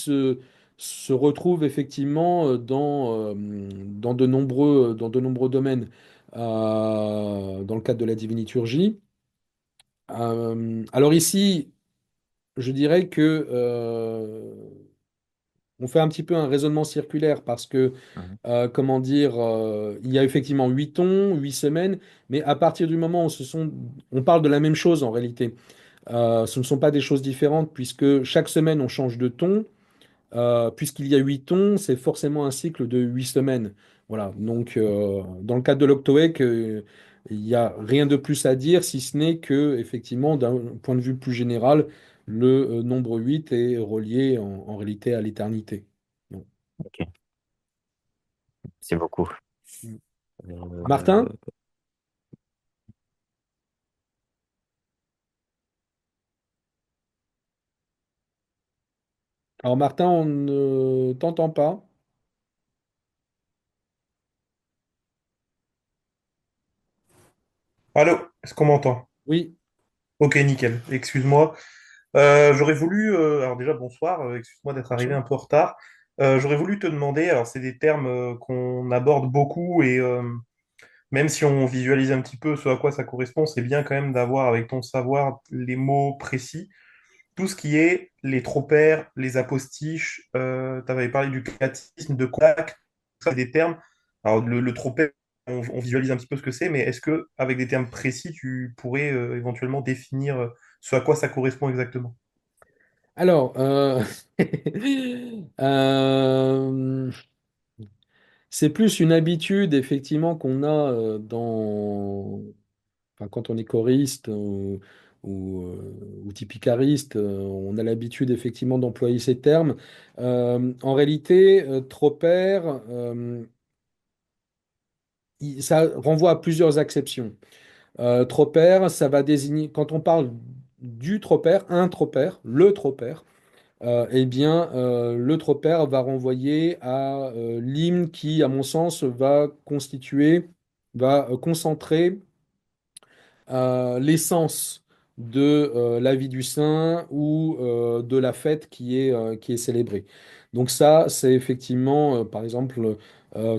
se retrouve effectivement dans de nombreux domaines dans le cadre de la diviniturgie. Alors ici, je dirais que on fait un petit peu un raisonnement circulaire parce que, mhm, comment dire, il y a effectivement 8 tons, 8 semaines, mais à partir du moment où on parle de la même chose en réalité. Ce ne sont pas des choses différentes puisque chaque semaine on change de ton. Puisqu'il y a 8 tons, c'est forcément un cycle de 8 semaines. Voilà. Donc, dans le cadre de l'octoèque, il n'y a rien de plus à dire, si ce n'est que, effectivement, d'un point de vue plus général, le nombre 8 est relié en réalité à l'éternité. Bon. ok, c'est beaucoup. Martin? Euh, Alors, Martin, on ne t'entend pas. Allô, est-ce qu'on m'entend? Oui, Ok, nickel. Excuse-moi. J'aurais voulu, alors déjà bonsoir, excuse-moi d'être arrivé bonsoir. un peu en retard. J'aurais voulu te demander, alors c'est des termes qu'on aborde beaucoup et même si on visualise un petit peu ce à quoi ça correspond, c'est bien quand même d'avoir avec ton savoir les mots précis. Tout ce qui est les tropères, les apostiches, tu avais parlé du catéchisme, de Cosaque, ça c'est des termes. Alors le tropère, on visualise un petit peu ce que c'est, mais est-ce que avec des termes précis, tu pourrais éventuellement définir ce à quoi ça correspond exactement? Alors, euh, c'est plus une habitude, effectivement, qu'on a enfin, quand on est choriste ou typicariste, on a l'habitude, effectivement, d'employer ces termes. En réalité, tropère, ça renvoie à plusieurs acceptions. Tropère, ça va désigner, quand on parle du tropère, un tropère, le tropère, eh bien, le tropère va renvoyer à l'hymne qui, à mon sens, va concentrer l'essence de la vie du saint ou de la fête qui est célébrée. Donc ça, c'est effectivement, par exemple,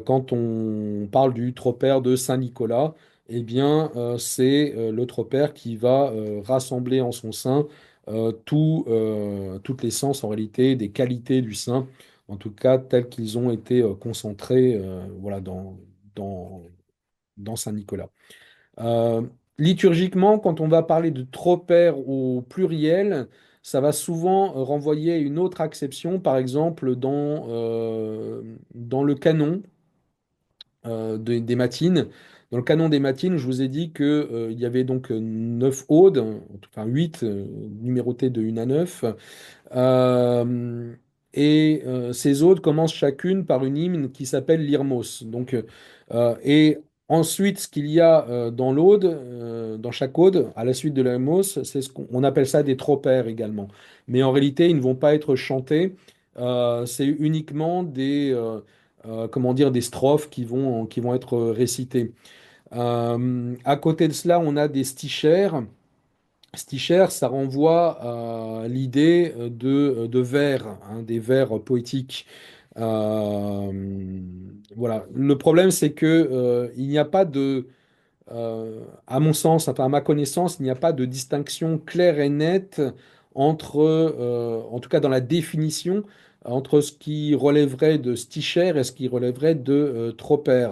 quand on parle du tropère de Saint-Nicolas, eh bien, c'est le tropère qui va rassembler en son sein toute l'essence, en réalité, des qualités du saint, en tout cas, tels qu'ils ont été concentrés voilà, dans, dans Saint-Nicolas. Euh, Liturgiquement, quand on va parler de tropère au pluriel, ça va souvent renvoyer à une autre acception, par exemple dans le canon des matines. Dans le canon des matines, je vous ai dit que, il y avait donc 9 odes, enfin 8 numérotées de 1 à 9. Euh, ces odes commencent chacune par une hymne qui s'appelle l'Irmos. Donc, et ensuite, ce qu'il y a dans l'ode, dans chaque ode, à la suite de l'Irmos, c'est ce qu'on on appelle ça des tropères également. Mais en réalité, ils ne vont pas être chantés. C'est uniquement comment dire, des strophes qui vont être récitées. À côté de cela, on a des stichères. Sticher, ça renvoie à l'idée de vers, hein, des vers poétiques. Euh, voilà. Le problème, c'est que il n'y a pas à mon sens, enfin à ma connaissance, il n'y a pas de distinction claire et nette entre, en tout cas dans la définition, entre ce qui relèverait de Sticher et ce qui relèverait de Tropper.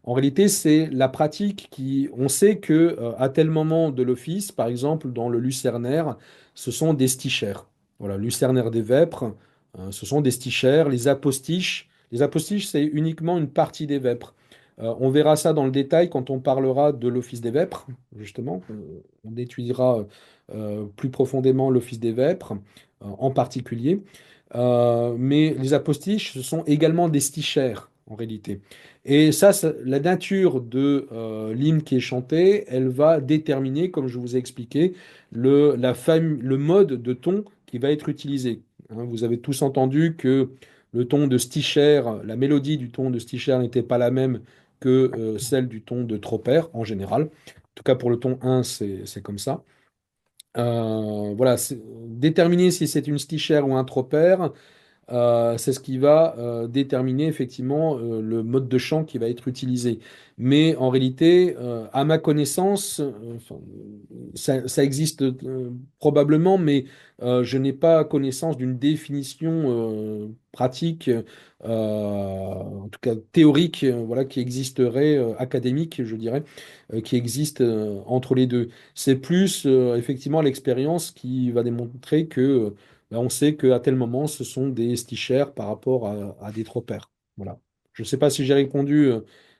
En réalité, c'est la pratique qui, on sait que à tel moment de l'office, par exemple dans le lucernaire, ce sont des stichaires. Voilà, lucernaire des vêpres, ce sont des stichaires. Les apostiches, c'est uniquement une partie des vêpres. On verra ça dans le détail quand on parlera de l'office des vêpres, justement. On étudiera plus profondément l'office des vêpres en particulier. Mais les apostiches, ce sont également des stichaires en réalité. Et la nature de l'hymne qui est chanté, elle va déterminer, comme je vous ai expliqué, le mode de ton qui va être utilisé. Hein, vous avez tous entendu que le ton de Sticher, la mélodie du ton de Sticher n'était pas la même que celle du ton de Tropper en général. En tout cas, pour le ton 1, c'est comme ça. Voilà, déterminer si c'est une Sticher ou un Tropper, c'est ce qui va déterminer effectivement le mode de chant qui va être utilisé. Mais en réalité, à ma connaissance, enfin, ça existe probablement, mais je n'ai pas connaissance d'une définition pratique, en tout cas théorique, voilà, qui existerait, académique, je dirais, qui existe entre les deux. C'est plus effectivement l'expérience qui va démontrer que ben, on sait qu'à tel moment, ce sont des stichères par rapport à des tropères. Voilà. Je ne sais pas si j'ai répondu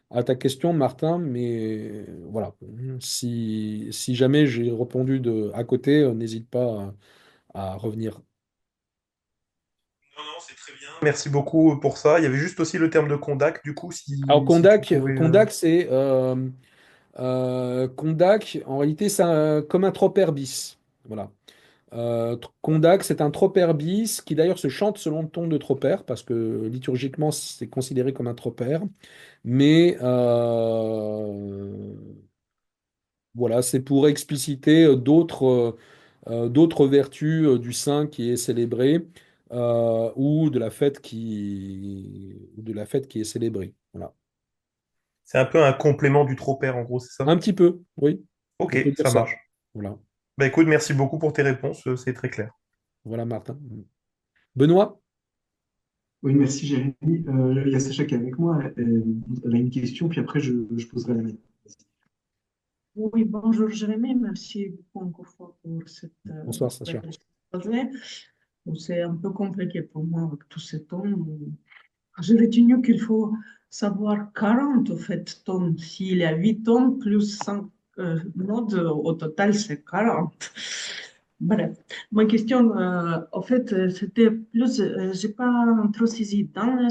à ta question, Martin, mais voilà. Si jamais j'ai répondu à côté, n'hésite pas à revenir. Non, non, c'est très bien. Merci beaucoup pour ça. Il y avait juste aussi le terme de condac, du coup, Alors, si tu pouvais. Kondak, Kondak, en réalité, c'est comme un tropère bis. Voilà. Kondak, c'est un tropère bis qui d'ailleurs se chante selon le ton de tropère, parce que liturgiquement, c'est considéré comme un tropère. Mais voilà, c'est pour expliciter d'autres vertus du saint qui est célébré ou de la fête qui est célébrée. Voilà. C'est un peu un complément du trop-père, en gros, c'est ça? Un petit peu, oui, on peut Ok, dire ça ça. marche. Voilà, Bah écoute, merci beaucoup pour tes réponses, c'est très clair. voilà Martin. Benoît? Oui, merci Jérémy. Il y a Sacha qui est avec moi. Elle a une question, puis après je poserai la mienne. Oui, bonjour Jérémy, merci beaucoup encore une fois pour cette Bonsoir Sacha. belle exposé. Bon, c'est un peu compliqué pour moi avec tous ces tons. J'ai retenu qu'il faut savoir 40 en fait, tonnes. S'il y a 8 tonnes plus 5 notes, au total c'est 40. Bref, ma question, en fait, c'était plus, j'ai pas trop saisi. Dans le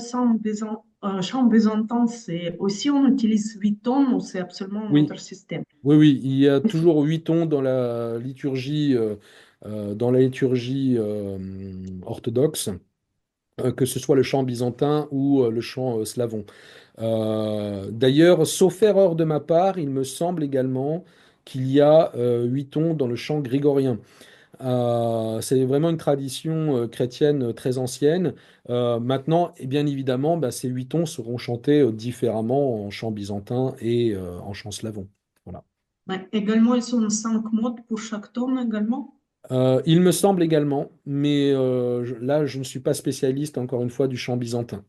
chant byzantin, c'est aussi on utilise 8 tonnes ou c'est absolument un Oui, autre système? oui, oui, il y a toujours 8 tons dans la liturgie orthodoxe, que ce soit le chant byzantin ou le chant slavon. D'ailleurs, sauf erreur de ma part, il me semble également qu'il y a 8 tons dans le chant grégorien. C'est vraiment une tradition chrétienne très ancienne. Maintenant, et bien évidemment, bah, ces 8 tons seront chantés différemment en chant byzantin et en chant slavon. Voilà. Ouais, également, ils sont 5 modes pour chaque tome également. Il me semble également, mais là, je ne suis pas spécialiste, encore une fois, du chant byzantin.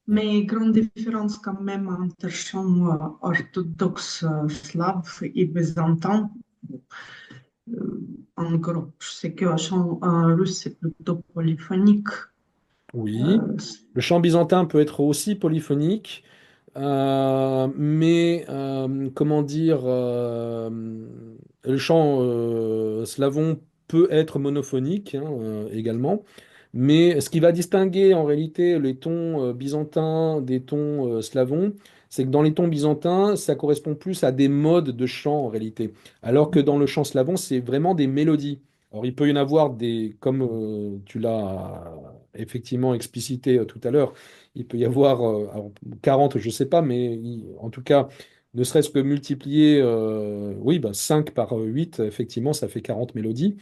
Mais grande différence quand même entre chant orthodoxe slave et byzantin. En gros, je sais que chant russe, c'est plutôt polyphonique. Oui, Euh, le chant byzantin peut être aussi polyphonique, mais comment dire, le chant slavon peut être monophonique hein, également. Mais ce qui va distinguer en réalité les tons byzantins des tons slavons, c'est que dans les tons byzantins, ça correspond plus à des modes de chant en réalité, alors que dans le chant slavon, c'est vraiment des mélodies. Alors il peut y en avoir des, comme tu l'as effectivement explicité tout à l'heure, il peut y avoir alors, 40, je ne sais pas, mais en tout cas, ne serait-ce que multiplier oui, bah, 5 par 8, effectivement, ça fait 40 mélodies.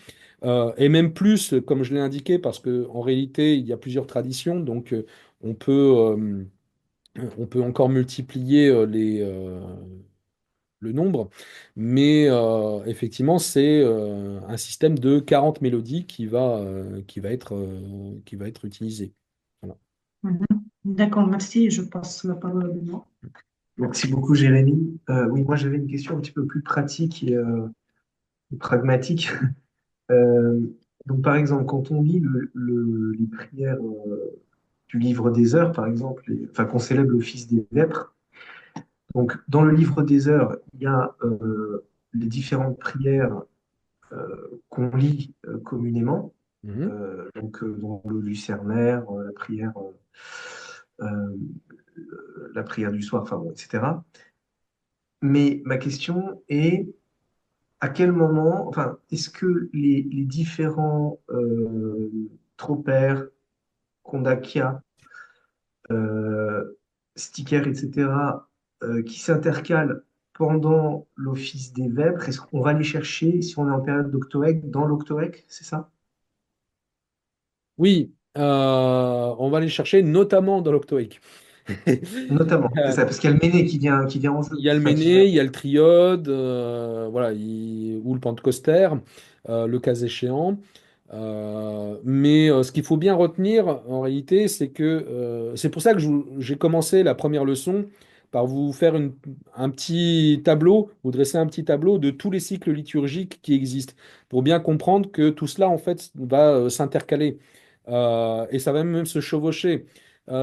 Et même plus, comme je l'ai indiqué, parce qu'en réalité, il y a plusieurs traditions, donc on peut, euh, on peut encore multiplier le nombre, mais effectivement, c'est un système de 40 mélodies qui va être utilisé. Voilà. mhm. D'accord, merci. Je passe la parole à Benoît. Merci beaucoup, Jérémy. Oui, moi j'avais une question un petit peu plus pratique et pragmatique. Euh, donc, par exemple, quand on lit les prières du livre des Heures, par exemple, enfin, qu'on célèbre l'office des Vêpres, donc dans le livre des Heures, il y a les différentes prières qu'on lit communément, Mhm. dont le lucernaire, euh, la prière du soir, enfin bon, etc. Mais ma question est, à quel moment, enfin, est-ce que les différents tropères, kondakia, euh, stickers, etc., qui s'intercalent pendant l'office des vêpres, est-ce qu'on va les chercher si on est en période d'octoèque, dans l'octoèque, c'est ça? Oui, on va les chercher notamment dans l'octoïque. Notamment, c'est ça, parce qu'il y a le méné qui vient en Il jeu, y a le enfin, qui Méné, vient. il y a le Triode, voilà, ou le Pentecostère, le cas échéant. Mais ce qu'il faut bien retenir en réalité, c'est que c'est pour ça que j'ai commencé la première leçon par vous faire un petit tableau, vous dresser un petit tableau de tous les cycles liturgiques qui existent, pour bien comprendre que tout cela en fait va s'intercaler. Et ça va même se chevaucher.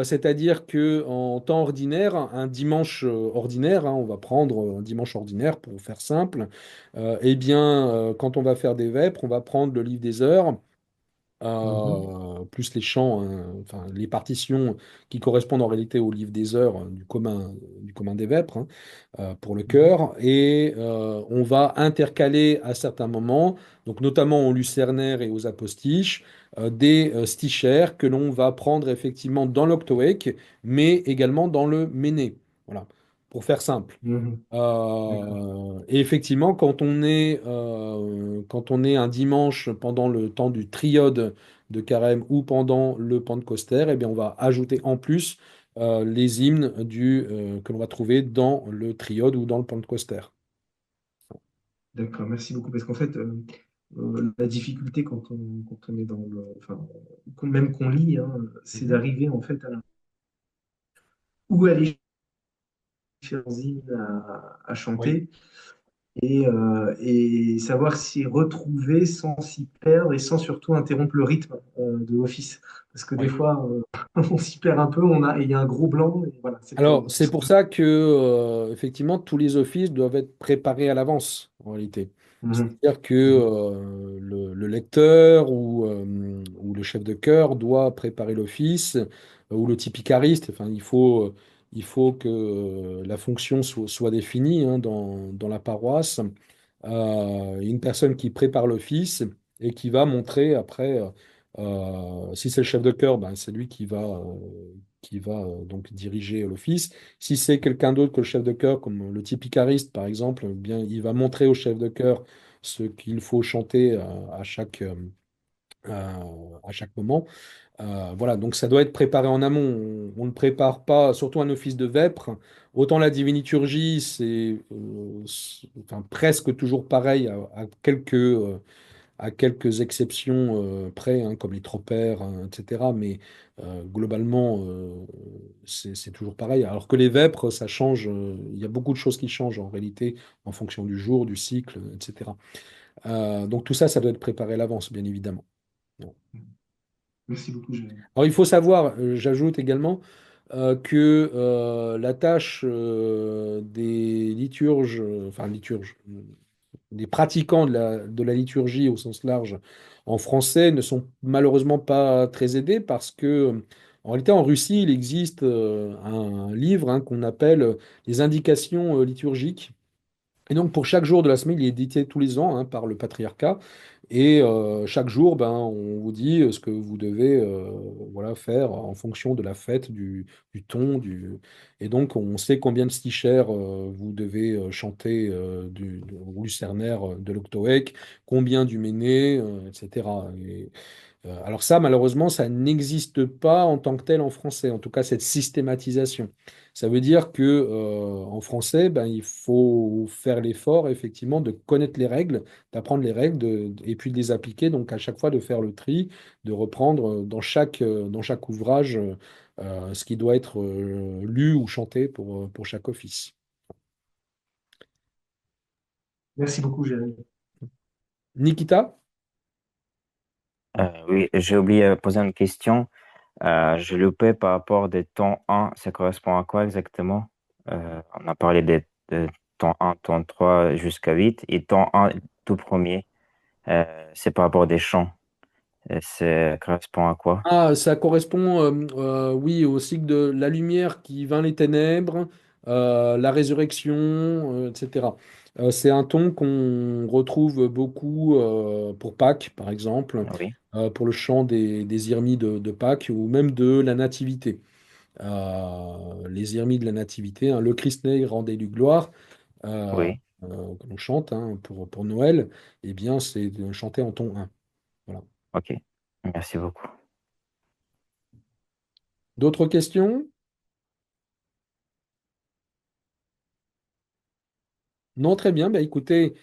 C'est-à-dire que en temps ordinaire, un dimanche ordinaire, hein, on va prendre un dimanche ordinaire pour faire simple, eh bien, quand on va faire des vêpres, on va prendre le livre des heures, Mhm, plus les chants, hein, enfin les partitions qui correspondent en réalité au livre des heures du commun des vêpres, hein, pour le mhm, chœur, et on va intercaler à certains moments, donc notamment au lucernaire et aux apostiches, des stichères que l'on va prendre effectivement dans l'octoèque, mais également dans le méné. Voilà, pour faire simple. mhm. D'accord. Et effectivement, quand on est un dimanche pendant le temps du triode de carême ou pendant le pentecostère, eh bien, on va ajouter en plus les hymnes que l'on va trouver dans le triode ou dans le pentecostère. D'accord, merci beaucoup. Parce qu'en fait, la difficulté quand on est dans le. Enfin, même qu'on lit, hein, c'est Mhm. d'arriver en fait à où aller différents hymnes à Oui. chanter et savoir s'y retrouver sans s'y perdre et sans surtout interrompre le rythme de l'office. Parce que des Oui. fois, on s'y perd un peu, et il y a un gros blanc, et voilà, c'est le Alors, problème. c'est pour ça que, effectivement, tous les offices doivent être préparés à l'avance, en réalité. Mhm, C'est-à-dire que mhm, le lecteur ou le chef de chœur doit préparer l'office, ou le typicariste. Enfin, il faut que la fonction soit définie, hein, dans la paroisse. Une personne qui prépare l'office et qui va montrer après, si c'est le chef de chœur, ben, c'est lui qui va donc diriger l'office. Si c'est quelqu'un d'autre que le chef de chœur, comme le typicariste par exemple, eh bien, il va montrer au chef de chœur ce qu'il faut chanter à chaque moment. Voilà, donc ça doit être préparé en amont. On ne prépare pas, surtout un office de vêpres. Autant la diviniturgie, enfin, presque toujours pareil, à quelques exceptions près, hein, comme les tropères, hein, etc. Mais globalement, c'est toujours pareil. Alors que les vêpres, ça change. Il y a beaucoup de choses qui changent en réalité en fonction du jour, du cycle, etc. Donc tout ça, ça doit être préparé à l'avance, bien évidemment. mhm. Merci beaucoup, Jérémy. Alors il faut savoir, j'ajoute également, que la tâche des liturges, enfin liturges, des pratiquants de la liturgie au sens large en français ne sont malheureusement pas très aidés parce que, en réalité, en Russie, il existe un livre, hein, qu'on appelle les indications liturgiques. Et donc, pour chaque jour de la semaine, il est édité tous les ans, hein, par le patriarcat. Et chaque jour, ben, on vous dit ce que vous devez, voilà, faire en fonction de la fête, du ton. Et donc, on sait combien de stichères vous devez chanter au lucernaire de l'octoèque, combien du méné, etc. Alors ça, malheureusement, ça n'existe pas en tant que tel en français, en tout cas cette systématisation. Ça veut dire que en français, ben, il faut faire l'effort effectivement de connaître les règles, d'apprendre les règles et puis de les appliquer. Donc à chaque fois de faire le tri, de reprendre dans chaque ouvrage ce qui doit être lu ou chanté pour chaque office. Merci beaucoup, Jérémy. Nikita? Oui, j'ai oublié de poser une question. Je loupais par rapport des temps 1, ça correspond à quoi exactement? On a parlé des temps 1, temps 3 jusqu'à 8 et temps 1 tout premier, c'est par rapport des chants. Ça correspond à quoi? Ah, ça correspond, oui, au cycle de la lumière qui vainc les ténèbres, la résurrection, etc. C'est un ton qu'on retrouve beaucoup pour Pâques, par exemple, Oui, pour le chant des Irmies de Pâques ou même de la Nativité. Les Irmies de la Nativité, hein, le Christ né rendez-lui gloire, oui, que l'on chante hein, pour Noël, eh bien, c'est chanté en ton 1. Voilà. ok. Merci beaucoup. D'autres questions? Non, très bien. Bah, écoutez,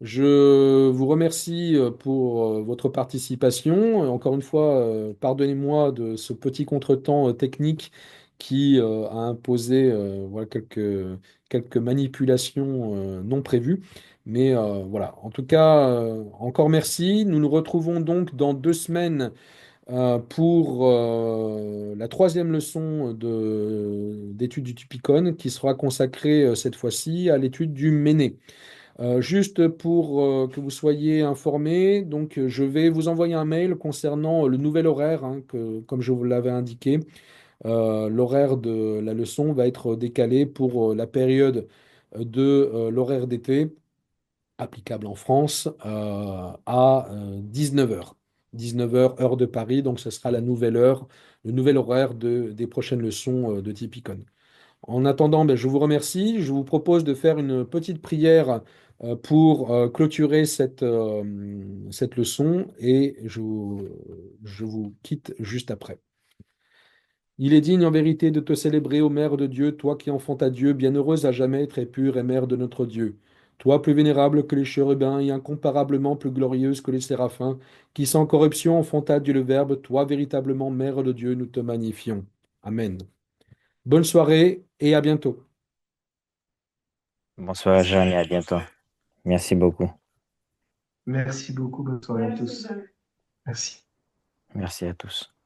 je vous remercie pour votre participation. Encore une fois, pardonnez-moi de ce petit contretemps technique qui a imposé voilà, quelques manipulations non prévues. Mais voilà, en tout cas, encore merci. Nous nous retrouvons donc dans 2 semaines pour la troisième leçon d'étude du Tupicon qui sera consacrée cette fois-ci à l'étude du Méné. Juste pour que vous soyez informés, donc je vais vous envoyer un mail concernant le nouvel horaire, hein, que, comme je vous l'avais indiqué, l'horaire de la leçon va être décalé pour la période de l'horaire d'été applicable en France à 19 heures. 19 heures, heure de Paris, donc ce sera la nouvelle heure, le nouvel horaire des prochaines leçons de Typicon. En attendant, ben, je vous remercie. Je vous propose de faire une petite prière pour clôturer cette leçon et je vous quitte juste après. Il est digne en vérité de te célébrer, ô Mère de Dieu, toi qui enfantes Dieu, bienheureuse à jamais, très pure et Mère de notre Dieu. Toi, plus vénérable que les chérubins et incomparablement plus glorieuse que les séraphins, qui sans corruption enfanta Dieu le Verbe, toi, véritablement Mère de Dieu, nous te magnifions. Amen. Bonne soirée et à bientôt. Bonsoir, Jeanne, et à bientôt. Merci beaucoup. Merci beaucoup. Bonne soirée à tous. Merci. Merci à tous.